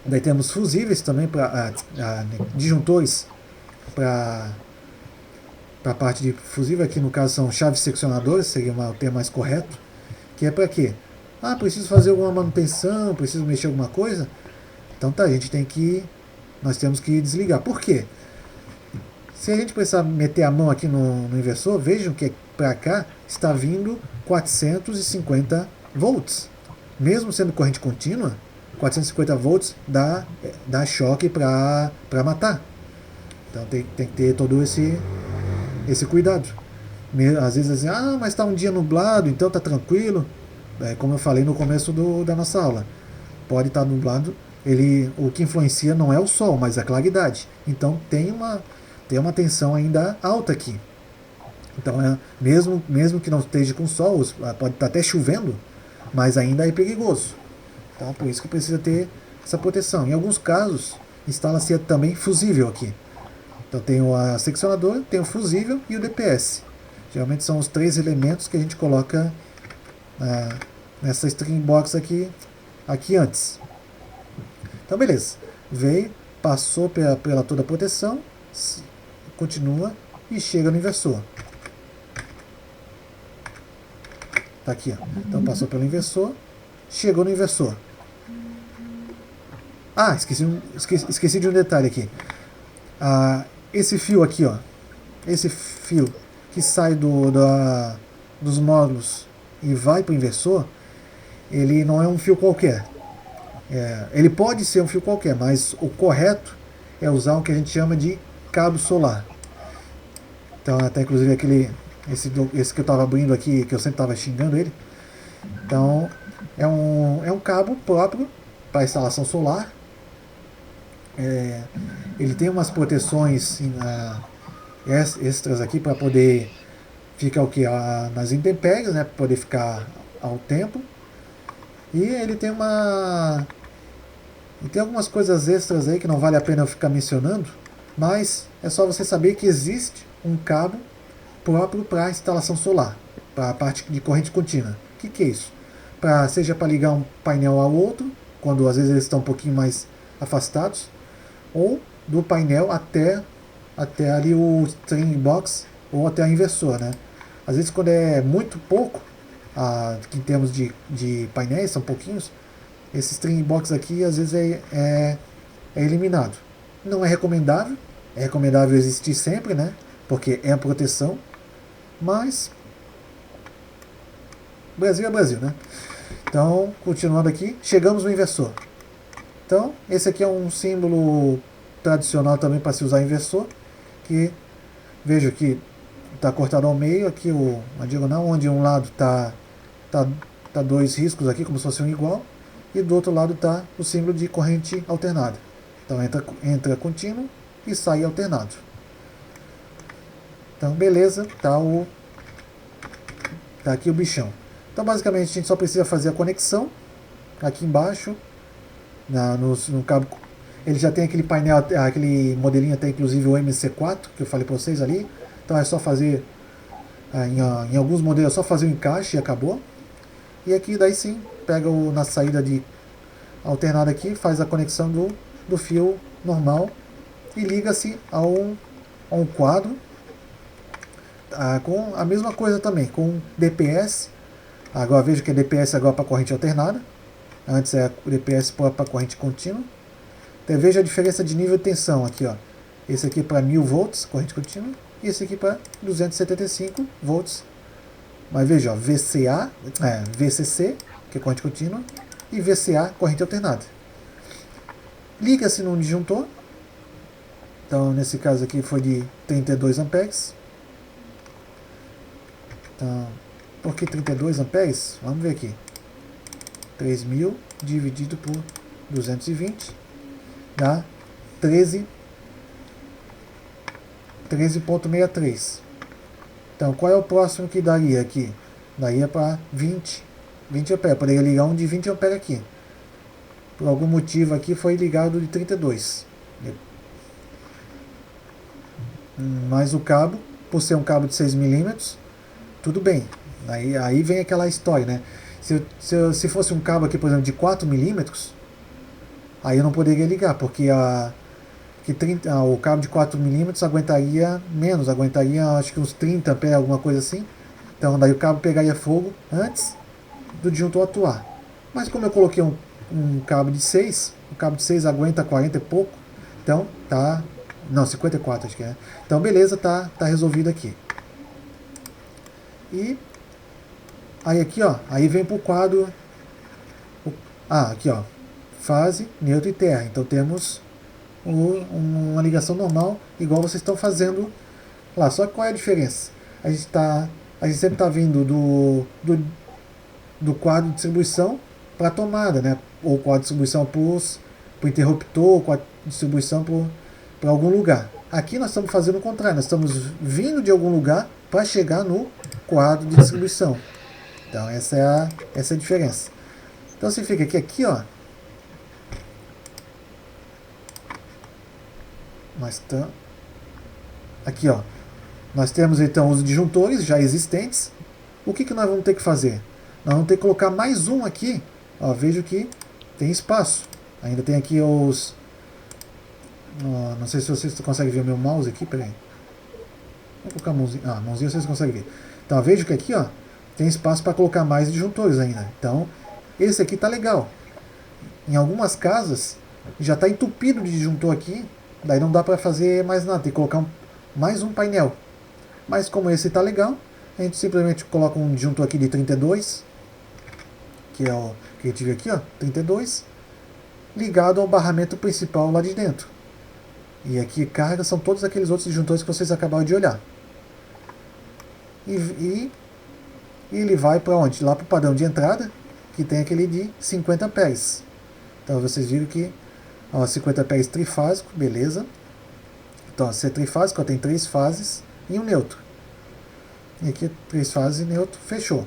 daí temos fusíveis também, disjuntores para a parte de fusível. Aqui no caso são chaves seccionadoras, seria o termo mais correto. Que é para quê? Preciso fazer alguma manutenção, preciso mexer alguma coisa. Então tá, nós temos que desligar. Por quê? Se a gente precisar meter a mão aqui no inversor, vejam que para cá está vindo 450 volts. Mesmo sendo corrente contínua, 450 volts dá choque para matar. Então tem que ter todo esse cuidado. Às vezes assim, mas está um dia nublado, então está tranquilo. Como eu falei no começo da nossa aula, pode estar nublado, o que influencia não é o sol, mas a claridade. Então tem uma tensão ainda alta aqui. Então mesmo que não esteja com sol, pode estar até chovendo, mas ainda é perigoso. Então por isso que precisa ter essa proteção. Em alguns casos, instala-se também fusível aqui. Então tem o seccionador, tem o fusível e o DPS. Geralmente são os 3 elementos que a gente coloca nessa string box aqui antes. Então beleza, veio, passou pela toda a proteção, continua e chega no inversor. Tá aqui, ó. Então passou pelo inversor, chegou no inversor. Esqueci de um detalhe aqui. Esse fio aqui, ó, esse fio que sai dos módulos e vai para o inversor, ele não é um fio qualquer. Ele pode ser um fio qualquer, mas o correto é usar o que a gente chama de cabo solar. Então até inclusive esse que eu estava abrindo aqui, que eu sempre estava xingando ele. Então é um cabo próprio para instalação solar. Ele tem umas proteções extras aqui para poder ficar nas intempéries, né, para poder ficar ao tempo. E ele tem algumas coisas extras aí que não vale a pena eu ficar mencionando, mas é só você saber que existe um cabo próprio para instalação solar, para a parte de corrente contínua. O que é isso? Seja para ligar um painel ao outro, quando às vezes eles estão um pouquinho mais afastados, ou do painel até ali o string box, ou até o inversor, né? Às vezes quando é muito pouco, em termos de painéis, são pouquinhos, esse string box aqui às vezes é eliminado. Não é recomendável existir sempre, né? Porque é a proteção, mas Brasil é Brasil, né? Então, continuando aqui, chegamos no inversor. Então, esse aqui é um símbolo tradicional também para se usar inversor, que vejo que está cortado ao meio, aqui a diagonal, onde um lado tá dois riscos aqui, como se fosse um igual, e do outro lado está o símbolo de corrente alternada. Então entra contínuo e sai alternado. Então beleza, tá aqui o bichão. Então basicamente a gente só precisa fazer a conexão aqui embaixo, no cabo. Ele já tem aquele painel, aquele modelinho até inclusive o MC4 que eu falei para vocês ali. Então é só fazer, em alguns modelos é só fazer o encaixe e acabou. E aqui daí sim, pega na saída de alternada aqui, faz a conexão do fio normal e liga-se a um quadro com a mesma coisa também, com DPS. Agora vejo que é DPS agora para corrente alternada, antes é DPS para corrente contínua. Então veja a diferença de nível de tensão aqui, ó. Esse aqui para 1000 volts, corrente contínua, e esse aqui para 275 volts. Mas veja, ó, VCC, que é corrente contínua, e VCA, corrente alternada. Liga-se num disjuntor. Então, nesse caso aqui foi de 32 amperes. Então, por que 32 amperes? Vamos ver aqui. 3.000 dividido por 220 dá 13,63. Então, qual é o próximo que daria aqui? Daria para 20 amperes. Poderia ligar um de 20 amperes aqui. Por algum motivo aqui foi ligado de 32. Mas o cabo, por ser um cabo de 6 milímetros, tudo bem. Aí vem aquela história, né? Se fosse um cabo aqui, por exemplo, de 4 milímetros, aí eu não poderia ligar, porque o cabo de 4 milímetros aguentaria menos, aguentaria acho que uns 30 amperes, alguma coisa assim. Então daí o cabo pegaria fogo antes do disjuntor atuar. Mas como eu coloquei um cabo de 6, o cabo de 6 aguenta 40 e pouco, então tá... Não, 54 acho que é. Então beleza, tá resolvido aqui. E aí aqui, ó, aí vem pro quadro... aqui, ó, fase, neutro e terra. Então temos uma ligação normal, igual vocês estão fazendo lá. Só que qual é a diferença? A gente sempre está vindo do quadro de distribuição para a tomada, né? Ou quadro de distribuição para o interruptor, ou quadro de distribuição para algum lugar. Aqui nós estamos fazendo o contrário, nós estamos vindo de algum lugar para chegar no quadro de distribuição. Então essa é a diferença. Então significa que aqui, ó, aqui, ó, nós temos então os disjuntores já existentes. O que nós vamos ter que fazer? Nós vamos ter que colocar mais um aqui. Ó, vejo que tem espaço. Ainda tem aqui os... não sei se vocês conseguem ver o meu mouse aqui. Peraí. Vou colocar a mãozinha. A mãozinha vocês conseguem ver. Então vejo que aqui, ó, tem espaço para colocar mais disjuntores ainda. Então esse aqui tá legal. Em algumas casas já está entupido de disjuntor aqui. Daí não dá para fazer mais nada. Tem que colocar mais um painel. Mas como esse está legal, a gente simplesmente coloca um disjuntor aqui de 32, que é o que a gente viu aqui, ó, 32, ligado ao barramento principal lá de dentro. E aqui carga são todos aqueles outros disjuntores que vocês acabaram de olhar. E ele vai para onde? Lá para o padrão de entrada, que tem aquele de 50 amperes. Então vocês viram que 50 amperes trifásico, beleza. Então, se é trifásico, tem 3 fases e um neutro. E aqui 3 fases e neutro, fechou.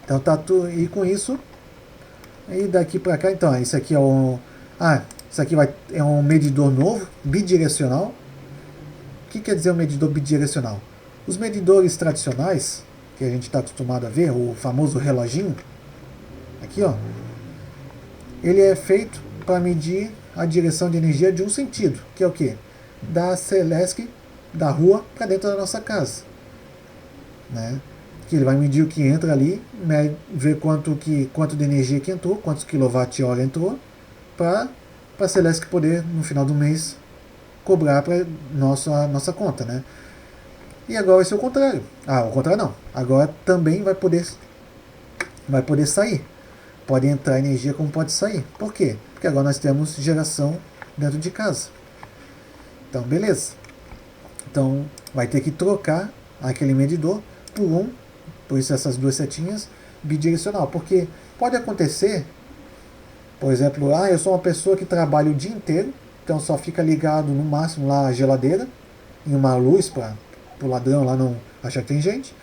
Então tá tudo. E com isso, e daqui para cá, então, isso aqui é isso aqui é um medidor novo, bidirecional. O que quer dizer um medidor bidirecional? Os medidores tradicionais, que a gente está acostumado a ver, o famoso reloginho, aqui, ó, ele é feito para medir a direção de energia de um sentido, que é o quê? Da Celesc, da rua, para dentro da nossa casa. Né? que ele vai medir o que entra ali, ver quanto de energia que entrou, quantos kWh entrou, para a Celesc poder, no final do mês, cobrar para nossa conta, né? E agora vai ser o contrário. O contrário não. Agora também vai poder sair. Pode entrar energia como pode sair. Por quê? Porque agora nós temos geração dentro de casa. Então, beleza. Então, vai ter que trocar aquele medidor por isso essas duas setinhas, bidirecional. Porque pode acontecer, por exemplo, eu sou uma pessoa que trabalha o dia inteiro, então só fica ligado no máximo lá a geladeira, em uma luz para o ladrão lá não achar que tem gente,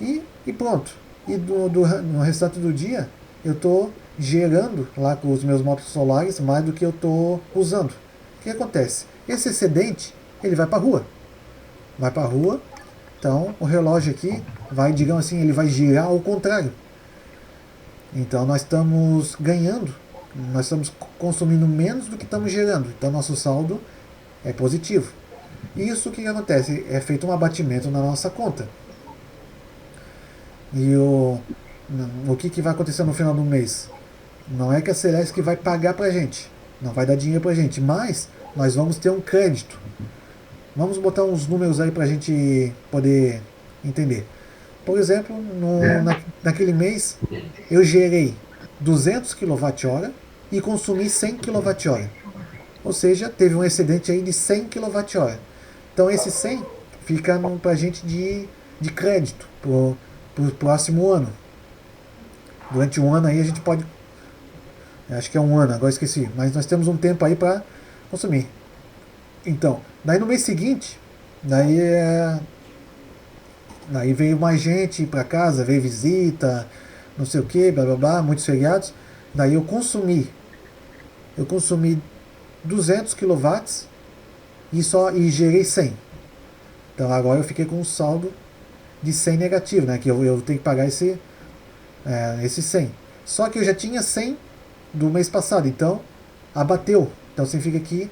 e pronto. E no restante do dia, eu estou gerando lá com os meus módulos solares mais do que eu estou usando. O que acontece? Esse excedente, ele vai para a rua. Então o relógio aqui vai, digamos assim, ele vai girar ao contrário. Então nós estamos ganhando, nós estamos consumindo menos do que estamos gerando. Então nosso saldo é positivo. Isso o que acontece? É feito um abatimento na nossa conta. E o que vai acontecer no final do mês? Não é que a Celesc vai pagar pra gente, não vai dar dinheiro pra gente, mas nós vamos ter um crédito. Vamos botar uns números aí pra gente poder entender. Por exemplo, naquele mês eu gerei 200 kWh e consumi 100 kWh. Ou seja, teve um excedente aí de 100 kWh. Então esse 100 fica pra gente de crédito pro próximo ano. Durante um ano aí a gente pode... Acho que é um ano, agora esqueci. Mas nós temos um tempo aí para consumir. Então, daí no mês seguinte, daí veio mais gente para casa, veio visita, não sei o que, blá blá blá, muitos feriados. Daí eu consumi 200 kW e gerei 100. Então agora eu fiquei com um saldo de 100 negativo, né? Que eu tenho que pagar esse 100. Só que eu já tinha 100 do mês passado, então abateu. Então significa que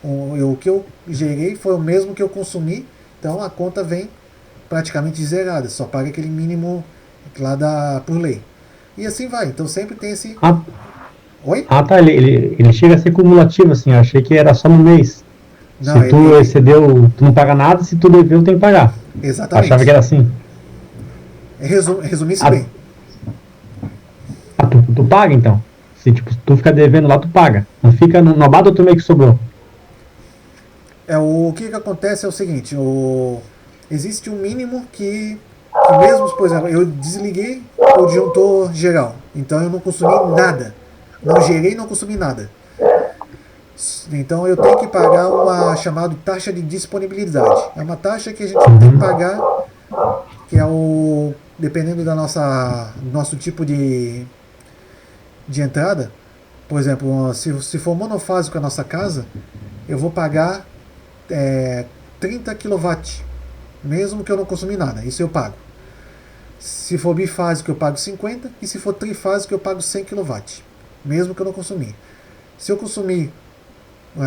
o que eu gerei foi o mesmo que eu consumi, então a conta vem praticamente zerada, só paga aquele mínimo lá por lei. E assim vai, então sempre tem esse... Oi? Tá, ele chega a ser cumulativo, assim, eu achei que era só no mês. Não, se tu excedeu, tu não paga nada, se tu deveu, tem que pagar. Exatamente. Achava que era assim. Resumir-se bem. Tu paga então? Se tipo, tu fica devendo lá, tu paga. Não fica no abate outro mês que sobrou. O que acontece é o seguinte, existe um mínimo que mesmo, por exemplo, eu desliguei o disjuntor geral, então eu não consumi nada. Não gerei e não consumi nada. Então eu tenho que pagar uma chamada taxa de disponibilidade. É uma taxa que a gente tem que pagar, que é dependendo do nosso tipo de entrada. Por exemplo, se for monofásico a nossa casa, eu vou pagar 30 kW, mesmo que eu não consumi nada, isso eu pago. Se for bifásico eu pago 50, e se for trifásico eu pago 100 kW, mesmo que eu não consumi. Se eu consumir,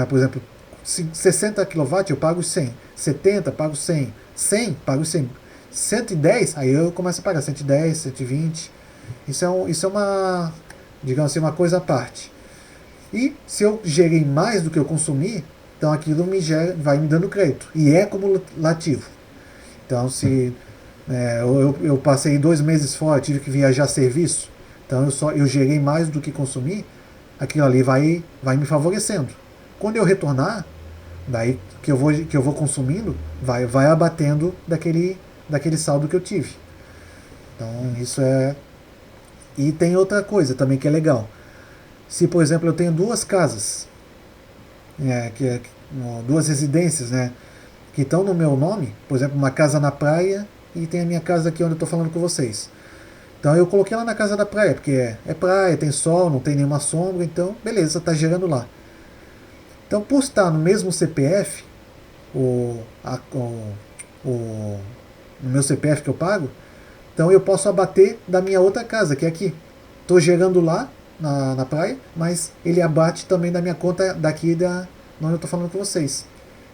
por exemplo, 60 kW eu pago 100, 70 pago 100, 100 pago 100, 110 aí eu começo a pagar 110, 120. Isso é uma, digamos assim, uma coisa à parte. E se eu gerei mais do que eu consumi, então aquilo vai me dando crédito. E é acumulativo. Então se eu passei 2 meses fora, tive que viajar a serviço, então eu gerei mais do que consumi, aquilo ali vai me favorecendo. Quando eu retornar, daí que eu vou consumindo, vai abatendo daquele saldo que eu tive. Então isso é... E tem outra coisa também que é legal. Se, por exemplo, eu tenho 2 casas, duas residências, né, que estão no meu nome, por exemplo, uma casa na praia e tem a minha casa aqui onde eu estou falando com vocês. Então eu coloquei lá na casa da praia, porque é praia, tem sol, não tem nenhuma sombra, então beleza, está gerando lá. Então por estar no mesmo CPF, no meu CPF que eu pago, então eu posso abater da minha outra casa, que é aqui. Estou gerando lá na praia, mas ele abate também da minha conta daqui onde eu estou falando com vocês.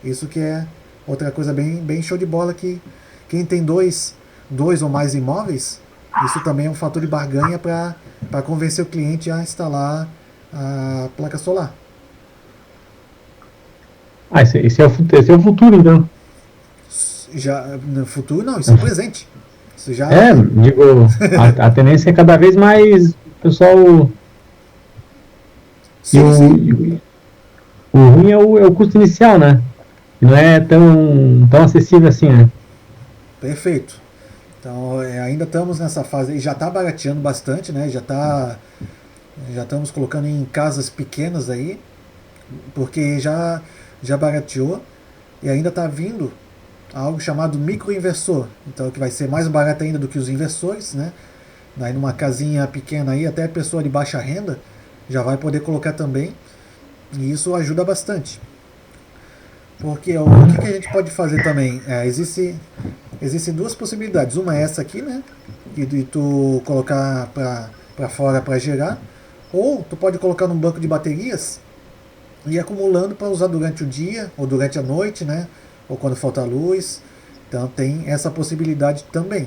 Isso que é outra coisa bem show de bola, que quem tem dois 2 ou mais imóveis, isso também é um fator de barganha para convencer o cliente a instalar a placa solar. Esse é o futuro, então. Já, no futuro, não, isso é presente. Isso já. Digo, a tendência é cada vez mais o pessoal. Sim, sim. O ruim é o custo inicial, né? E não é tão acessível assim, né? Perfeito. Então, ainda estamos nessa fase e já está barateando bastante, né? Já estamos colocando em casas pequenas aí, porque já barateou e ainda está vindo algo chamado microinversor, então que vai ser mais barato ainda do que os inversores, né? Daí numa casinha pequena aí, até a pessoa de baixa renda já vai poder colocar também, e isso ajuda bastante. Porque o que a gente pode fazer também? Existem duas possibilidades. Uma é essa aqui, né? De tu colocar para fora para gerar. Ou tu pode colocar num banco de baterias e ir acumulando para usar durante o dia ou durante a noite, né? Ou quando falta luz. Então tem essa possibilidade também.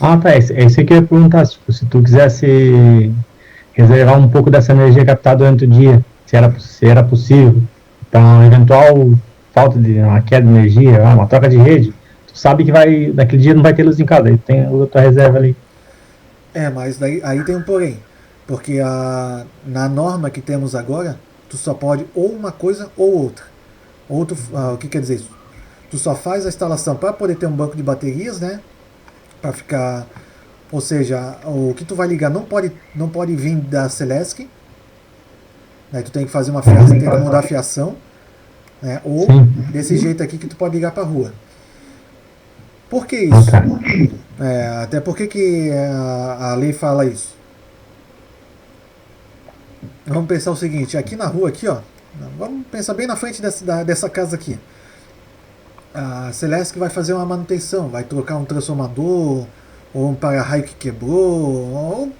Ah, tá. É isso que eu ia perguntar. Tipo, se tu quisesse reservar um pouco dessa energia captada durante o dia, se era possível. Então, eventual falta de uma queda de energia, uma troca de rede, tu sabe que naquele dia não vai ter luz em casa, aí tem a tua reserva ali. Mas aí tem um porém. Porque na norma que temos agora, tu só pode ou uma coisa ou outra. O que quer dizer isso? Tu só faz a instalação para poder ter um banco de baterias, né? Para ficar. Ou seja, o que tu vai ligar não pode vir da Celesc. Né? Tu tem que fazer uma fiação, tem que mudar a fiação. Né? Ou Sim. desse jeito aqui que tu pode ligar para a rua. Por que Ah, isso? tá. Até porque que a lei fala isso? Vamos pensar o seguinte, aqui na rua, aqui, ó, vamos pensar bem na frente dessa casa aqui. A Celesc vai fazer uma manutenção, vai trocar um transformador, ou um para-raio que quebrou,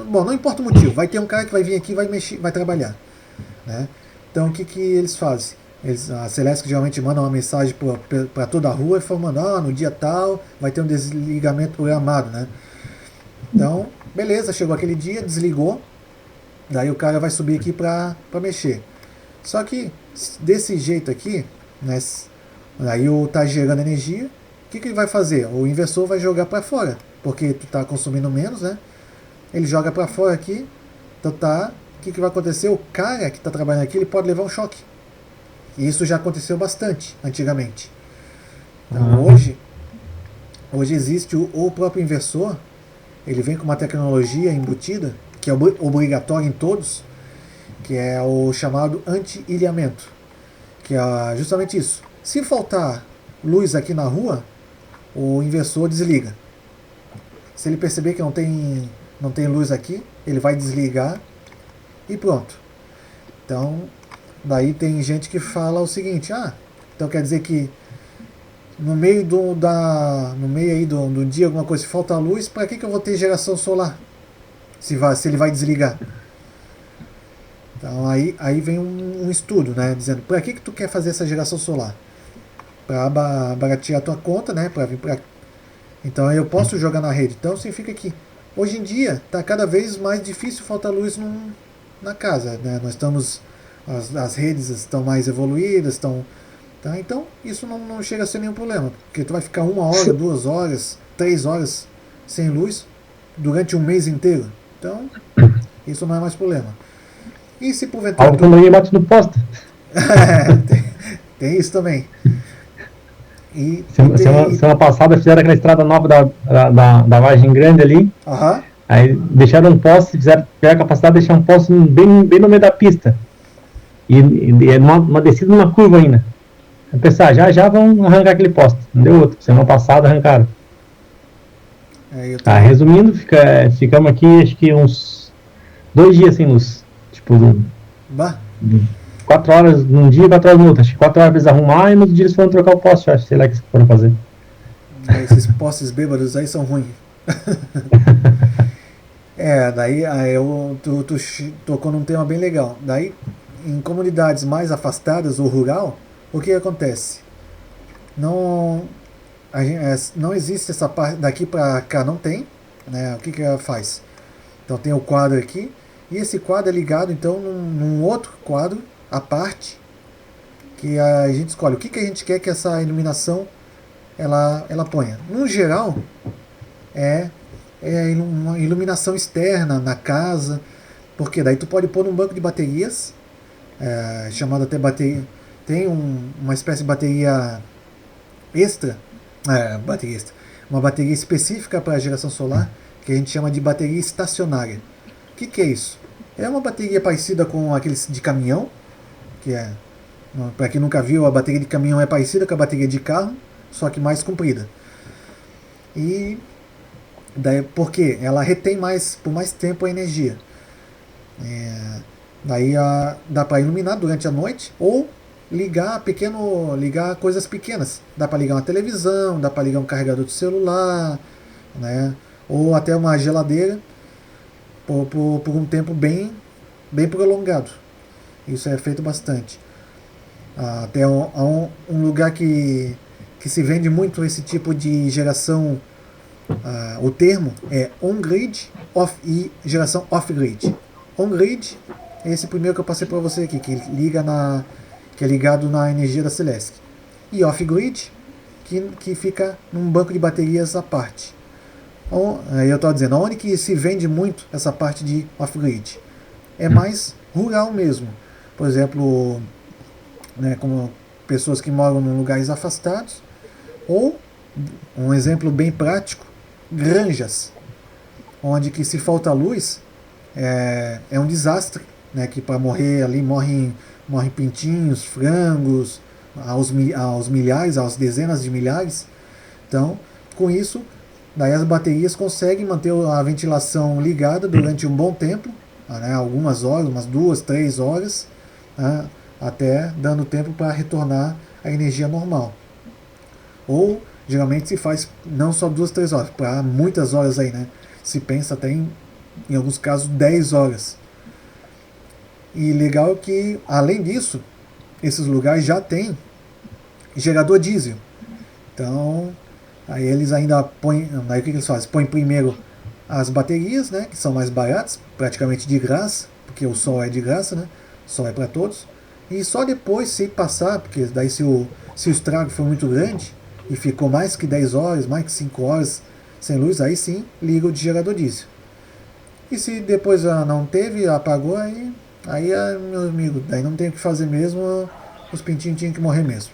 bom, não importa o motivo, vai ter um cara que vai vir aqui e vai mexer, vai trabalhar. Né? Então o que eles fazem? A Celesc geralmente manda uma mensagem para toda a rua e fala, no dia tal vai ter um desligamento programado. Né? Então, beleza, chegou aquele dia, desligou, daí o cara vai subir aqui para mexer. Só que desse jeito aqui, né, aí tá gerando energia, o que ele vai fazer? O inversor vai jogar para fora, porque tu está consumindo menos, né? Ele joga para fora aqui, então o que vai acontecer? O cara que está trabalhando aqui, ele pode levar um choque. E isso já aconteceu bastante antigamente. Então hoje existe o próprio inversor, ele vem com uma tecnologia embutida, que é obrigatória em todos, que é o chamado anti-ilhamento, que é justamente isso. Se faltar luz aqui na rua, o inversor desliga. Se ele perceber que não tem luz aqui, ele vai desligar e pronto. Então, daí tem gente que fala o seguinte, então quer dizer que no meio aí do dia, alguma coisa, se falta luz, para que eu vou ter geração solar? Se ele vai desligar. Então aí vem um estudo, né, dizendo, para que tu quer fazer essa geração solar? Para baratear a tua conta, né, para vir para. Então eu posso jogar na rede. Então significa que hoje em dia está cada vez mais difícil faltar luz na casa, né? Nós estamos, as redes estão mais evoluídas, tá? Então isso não chega a ser nenhum problema, porque tu vai ficar 1 hora, 2 horas, 3 horas sem luz durante um mês inteiro. Então isso não é mais problema. E se porventura. Algo quando alguém bate no poste. Tem isso também. Semana passada fizeram aquela estrada nova da Vargem Grande ali. Aí deixaram um poste, tiveram a capacidade de deixar um poste bem no meio da pista. E uma descida numa curva ainda. Eu pensei, já vão arrancar aquele poste. Não deu outro. Semana passada arrancaram. Resumindo, ficamos aqui acho que uns 2 dias sem luz. Tipo, 4 horas num dia e 4 horas no outro. Acho que 4 horas eles arrumar e no outro dia eles foram trocar o poste, acho. Sei lá o que foram fazer. Esses postes bêbados aí são ruins. Daí tu tocou num tema bem legal. Daí, em comunidades mais afastadas ou rural, o que acontece? não existe essa parte daqui para cá, não tem, né? O que ela faz? Então tem o quadro aqui, e esse quadro é ligado então num outro quadro à parte, que a gente escolhe o que a gente quer que essa iluminação ela ponha. No geral, é, uma iluminação externa na casa, porque daí tu pode pôr num banco de baterias, chamado até bateria, tem uma espécie de bateria extra, bateria extra, uma bateria específica para a geração solar, que a gente chama de bateria estacionária. O que é isso? É uma bateria parecida com aqueles de caminhão, que é, para quem nunca viu, a bateria de caminhão é parecida com a bateria de carro, só que mais comprida. E daí, porque ela retém por mais tempo a energia. Daí dá para iluminar durante a noite ou ligar coisas pequenas. Dá para ligar uma televisão, dá para ligar um carregador de celular, né? Ou até uma geladeira por um tempo bem prolongado. Isso é feito bastante. Até um lugar que se vende muito esse tipo de geração, o termo é on-grid e geração off-grid. On-grid é esse primeiro que eu passei para você aqui, que é ligado na energia da Celesc. E off-grid, que fica num banco de baterias à parte. Aí eu estou dizendo, onde que se vende muito essa parte de off-grid? É mais rural mesmo. Por exemplo, né, como pessoas que moram em lugares afastados, ou, um exemplo bem prático, granjas, onde que se falta luz, é um desastre, né, que para morrer ali morrem pintinhos, frangos, aos milhares, às dezenas de milhares. Então, com isso, daí as baterias conseguem manter a ventilação ligada durante um bom tempo, né, algumas horas, umas 2, 3 horas, né, até dando tempo para retornar a energia normal. Ou geralmente se faz não só 2, 3 horas, para muitas horas aí, né? Se pensa até em alguns casos 10 horas. E legal que, além disso, esses lugares já têm gerador diesel. Então, aí eles ainda põem, aí o que eles fazem? Põem primeiro as baterias, né, que são mais baratas, praticamente de graça, porque o sol é de graça, né? O sol é para todos. E só depois, se passar, porque daí se o estrago for muito grande e ficou mais que 10 horas, mais que 5 horas sem luz, aí sim liga o de gerador diesel. E se depois não teve, apagou, aí meu amigo, daí não tem o que fazer mesmo, os pintinhos tinham que morrer mesmo.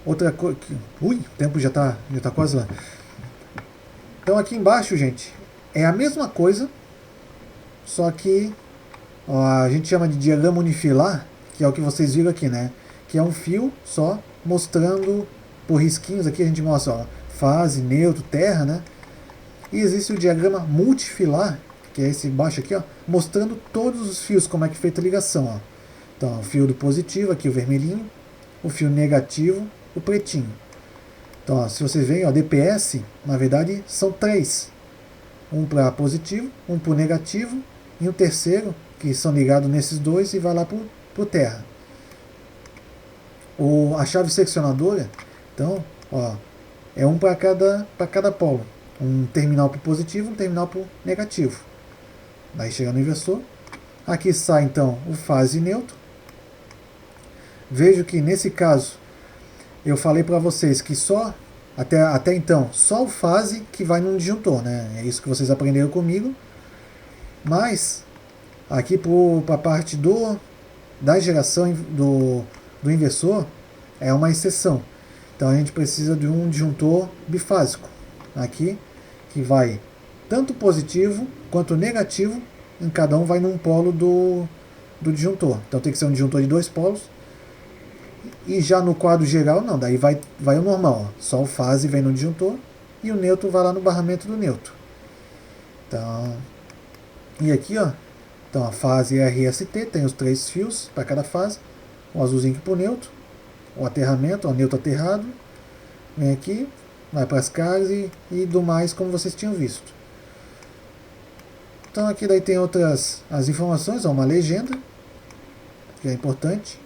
Outra coisa. Ui, o tempo já tá quase lá. Então aqui embaixo, gente, é a mesma coisa, só que a gente chama de diagrama unifilar, que é o que vocês viram aqui, né? Que é um fio só mostrando por risquinhos aqui, a gente mostra fase, neutro, terra, né? E existe o diagrama multifilar, que é esse embaixo aqui, mostrando todos os fios, como é que é feita a ligação. Então, o fio do positivo, aqui o vermelhinho, o fio negativo, o pretinho. Então, se vocês veem, DPS, na verdade, são 3. Um para positivo, um para negativo, e um terceiro, que são ligados nesses dois, e vai lá para o terra. A chave seccionadora, então, é um para cada polo. Um terminal para o positivo, um terminal para o negativo. Daí chega no inversor. Aqui sai então o fase neutro. Vejo que nesse caso eu falei para vocês que até então só o fase que vai num disjuntor, né? É isso que vocês aprenderam comigo. Mas aqui para a parte da geração do inversor é uma exceção. Então a gente precisa de um disjuntor bifásico aqui, que vai tanto positivo quanto negativo, em cada um vai num polo do disjuntor. Então tem que ser um disjuntor de 2 polos. E já no quadro geral, não, daí vai o normal, só o fase vem no disjuntor e o neutro vai lá no barramento do neutro. Então, e aqui, então a fase RST tem os 3 fios para cada fase, o azulzinho para o neutro, o aterramento, o neutro aterrado, vem aqui, vai para as caras e do mais, como vocês tinham visto. Então aqui daí tem as informações, uma legenda, que é importante.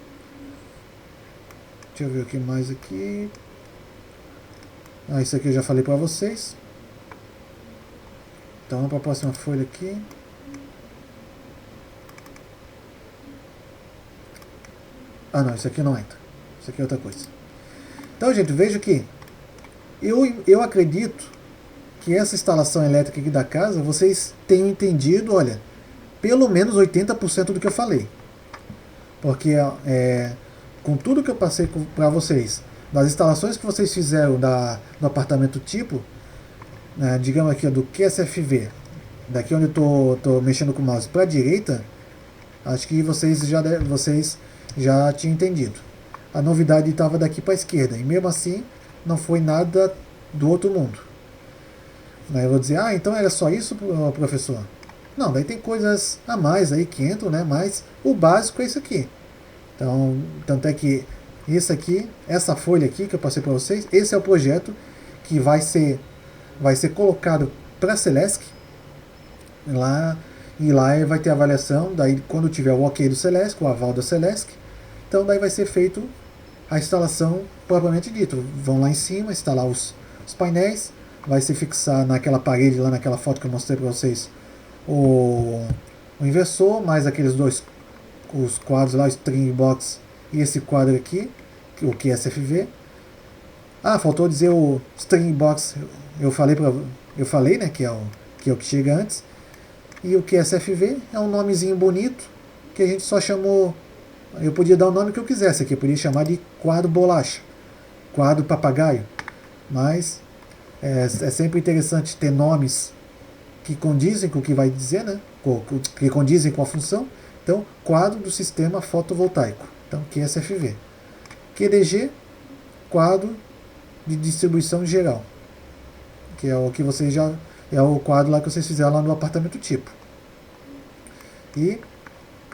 Deixa eu ver o que mais aqui. Isso aqui eu já falei para vocês. Então vamos para a próxima folha aqui. Não, isso aqui não entra. Isso aqui é outra coisa. Então, gente, veja que eu acredito que essa instalação elétrica aqui da casa, vocês tenham entendido, olha, pelo menos 80% do que eu falei. Porque com tudo que eu passei para vocês, das instalações que vocês fizeram do apartamento tipo, né, digamos aqui do QSFV, daqui onde eu estou mexendo com o mouse para a direita, acho que vocês já tinham entendido. A novidade estava daqui para a esquerda, e mesmo assim não foi nada do outro mundo. Eu vou dizer, então era só isso, professor? Não, daí tem coisas a mais aí que entram, né? Mas o básico é isso aqui. Então, tanto é que isso aqui, essa folha aqui que eu passei para vocês, esse é o projeto que vai ser colocado para a Celesc, e lá vai ter avaliação, daí quando tiver o ok do Celesc, o aval da Celesc, então daí vai ser feito a instalação propriamente dito. Vão lá em cima, instalar os painéis, vai se fixar naquela parede lá, naquela foto que eu mostrei para vocês, o inversor, mais aqueles os quadros lá, o string box e esse quadro aqui, o QSFV. Faltou dizer o string box, eu falei, né, que é o que chega antes. E o QSFV é um nomezinho bonito que a gente só chamou. Eu podia dar o nome que eu quisesse aqui, eu podia chamar de quadro bolacha, quadro papagaio, mas é sempre interessante ter nomes que condizem com o que vai dizer, né? Que condizem com a função. Então, quadro do sistema fotovoltaico, então QSFV. QDG, quadro de distribuição geral, que é o que vocês já é o quadro lá que vocês fizeram lá no apartamento tipo. E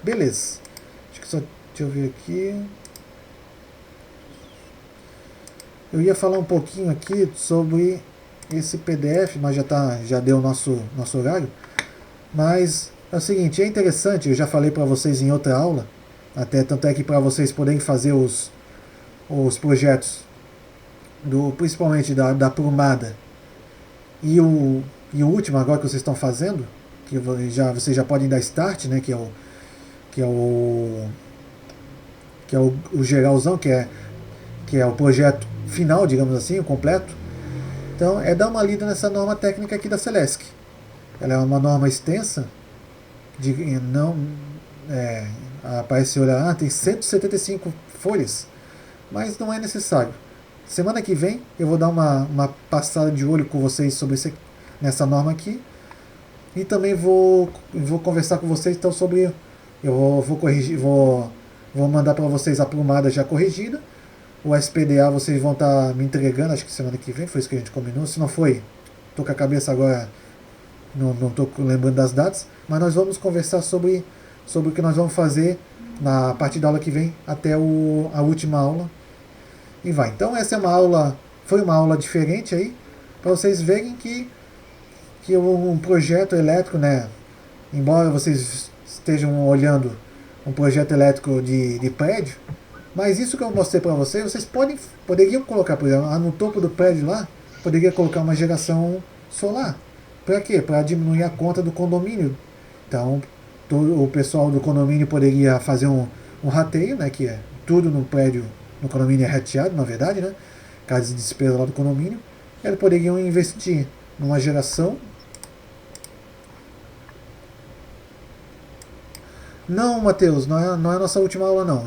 beleza. Acho que só deixa eu ver aqui. Eu ia falar um pouquinho aqui sobre esse PDF, mas já deu o nosso horário. Mas é o seguinte, é interessante, eu já falei para vocês em outra aula, tanto é que para vocês poderem fazer os projetos principalmente da Prumada e o último agora que vocês estão fazendo, que vocês já podem dar start, né, que é o geralzão, que é o projeto final, digamos assim, o completo. Então é dar uma lida nessa norma técnica aqui da Celesc. Ela é uma norma extensa, parece olhar, tem 175 folhas, mas não é necessário. Semana que vem eu vou dar uma passada de olho com vocês sobre nessa norma aqui, e também vou conversar com vocês então sobre, eu vou corrigir, vou mandar para vocês a plumada já corrigida. O SPDA vocês vão estar me entregando, acho que semana que vem, foi isso que a gente combinou. Se não foi, estou com a cabeça agora, não estou lembrando das datas, mas nós vamos conversar sobre o que nós vamos fazer na partir da aula que vem até a última aula. E vai. Então essa foi uma aula diferente aí, para vocês verem que um projeto elétrico, né, embora vocês estejam olhando um projeto elétrico de prédio, mas isso que eu mostrei para vocês poderiam colocar, por exemplo, no topo do prédio lá, poderia colocar uma geração solar. Para quê? Para diminuir a conta do condomínio. Então, o pessoal do condomínio poderia fazer um rateio, né, que é tudo no prédio, no condomínio é rateado, na verdade, né, caso de despesa lá do condomínio. Eles poderiam investir numa geração. Não, Matheus, não é a nossa última aula, não.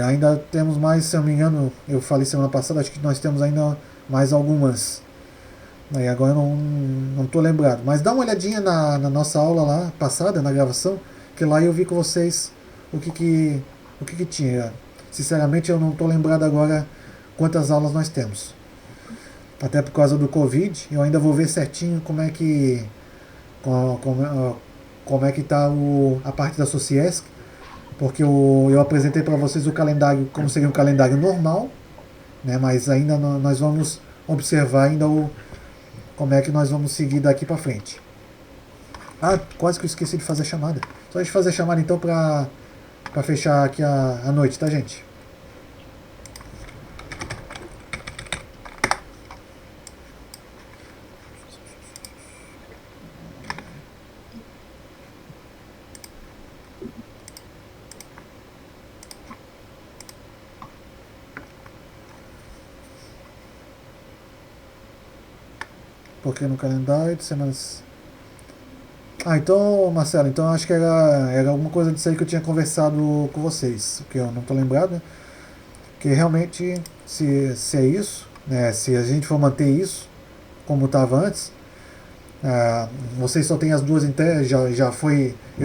Ainda temos mais, se eu não me engano, eu falei semana passada, acho que nós temos ainda mais algumas. Agora eu não estou lembrado. Mas dá uma olhadinha na nossa aula lá, passada, na gravação, que lá eu vi com vocês o que tinha. Sinceramente eu não estou lembrado agora quantas aulas nós temos. Até por causa do Covid, eu ainda vou ver certinho como é que está a parte da Sociesc, porque eu apresentei para vocês o calendário como seria um calendário normal, né, mas ainda nós vamos observar ainda como é que nós vamos seguir daqui para frente. Quase que eu esqueci de fazer a chamada. Só a gente fazer a chamada então para fechar aqui a noite, tá, gente? porque no calendário de semanas... então, Marcelo, então acho que era alguma coisa disso aí que eu tinha conversado com vocês, que eu não tô lembrado, né? Que realmente, se é isso, né, se a gente for manter isso como estava antes, vocês só tem as duas entregas, eu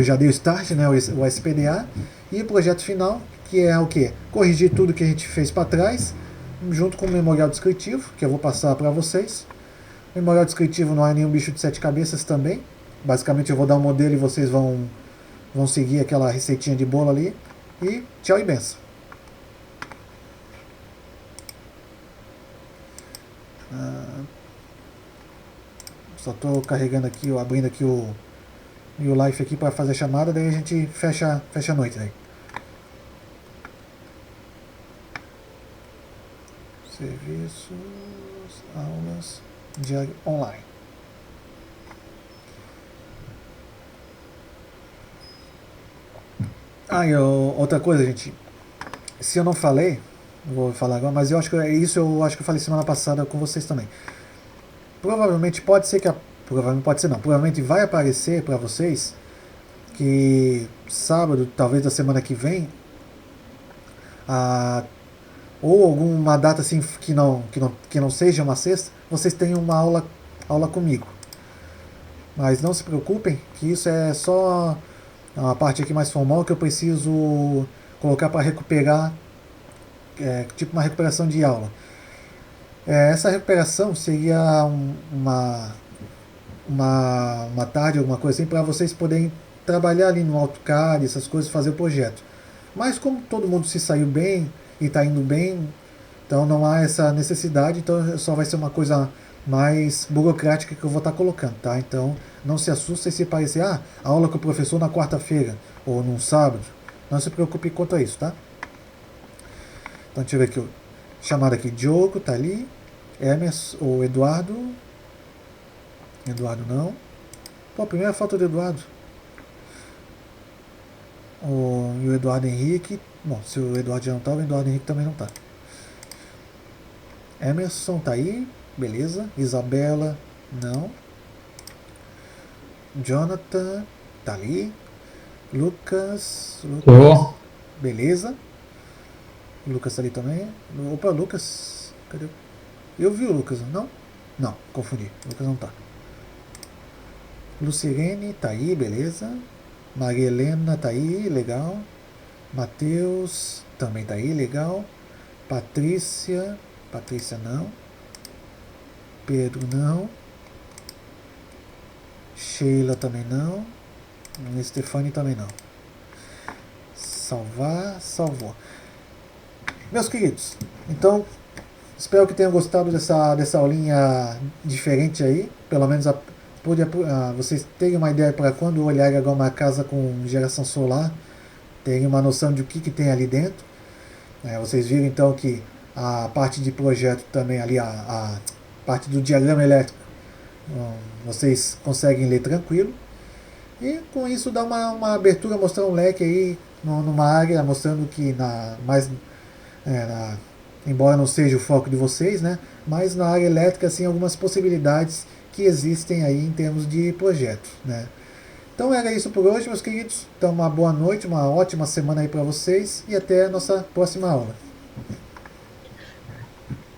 já dei o start, né, o SPDA, e o projeto final, que é o quê? Corrigir tudo que a gente fez para trás, junto com o memorial descritivo, que eu vou passar para vocês. O memorial descritivo não é nenhum bicho de 7 cabeças também. Basicamente eu vou dar um modelo e vocês vão seguir aquela receitinha de bolo ali. E tchau e benção. Só estou carregando aqui, abrindo aqui o Life aqui para fazer a chamada, daí a gente fecha a noite daí. Serviços, aulas, diário online. E outra coisa, gente. Se eu não falei, vou falar agora, mas eu acho que eu acho que eu falei semana passada com vocês também. Provavelmente pode ser que provavelmente pode ser não, provavelmente vai aparecer para vocês que sábado, talvez da semana que vem, ou alguma data assim que não seja uma sexta, vocês tenham uma aula comigo. Mas não se preocupem, que isso é só a parte aqui mais formal que eu preciso colocar para recuperar, tipo uma recuperação de aula. Essa recuperação seria uma tarde, alguma coisa assim, para vocês poderem trabalhar ali no AutoCAD, essas coisas, fazer o projeto. Mas como todo mundo se saiu bem e está indo bem, então não há essa necessidade, então só vai ser uma coisa mais burocrática que eu vou estar colocando, tá? Então não se assustem se parecer, a aula com o professor na quarta-feira ou num sábado. Não se preocupe quanto a isso, tá? Então deixa eu ver aqui, chamada aqui, Diogo, tá ali, Emerson, ou Eduardo não. Pô, a primeira foto do Eduardo. E o Eduardo Henrique. Bom, se o Eduardo já não tá, o Eduardo Henrique também não tá. Emerson tá aí, beleza. Isabela, não. Jonathan, tá ali. Lucas, beleza. Lucas tá ali também. Opa, Lucas, cadê? Eu vi o Lucas, não? Não, confundi, o Lucas não tá. Lucirene tá aí, beleza. Maria Helena tá aí, legal. Matheus também tá aí, legal. Patrícia não. Pedro não. Sheila também não. Stefani também não. Salvou. Meus queridos, então espero que tenham gostado dessa aulinha diferente aí, pelo menos vocês terem uma ideia para quando olharem agora uma casa com geração solar, terem uma noção de o que tem ali dentro. Vocês viram então que a parte de projeto também ali, a parte do diagrama elétrico, vocês conseguem ler tranquilo. E com isso dá uma abertura, mostrar um leque aí numa área, mostrando que embora não seja o foco de vocês, né, mas na área elétrica, assim, algumas possibilidades que existem aí em termos de projetos, né. Então era isso por hoje, meus queridos. Então uma boa noite, uma ótima semana aí para vocês e até a nossa próxima aula.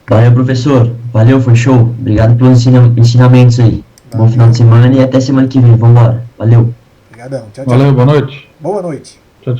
Valeu, professor. Valeu, foi show. Obrigado pelos ensinamentos aí. Valeu. Bom final de semana e até semana que vem. Vambora. Valeu. Obrigadão. Tchau. Valeu, boa noite. Boa noite. Tchau.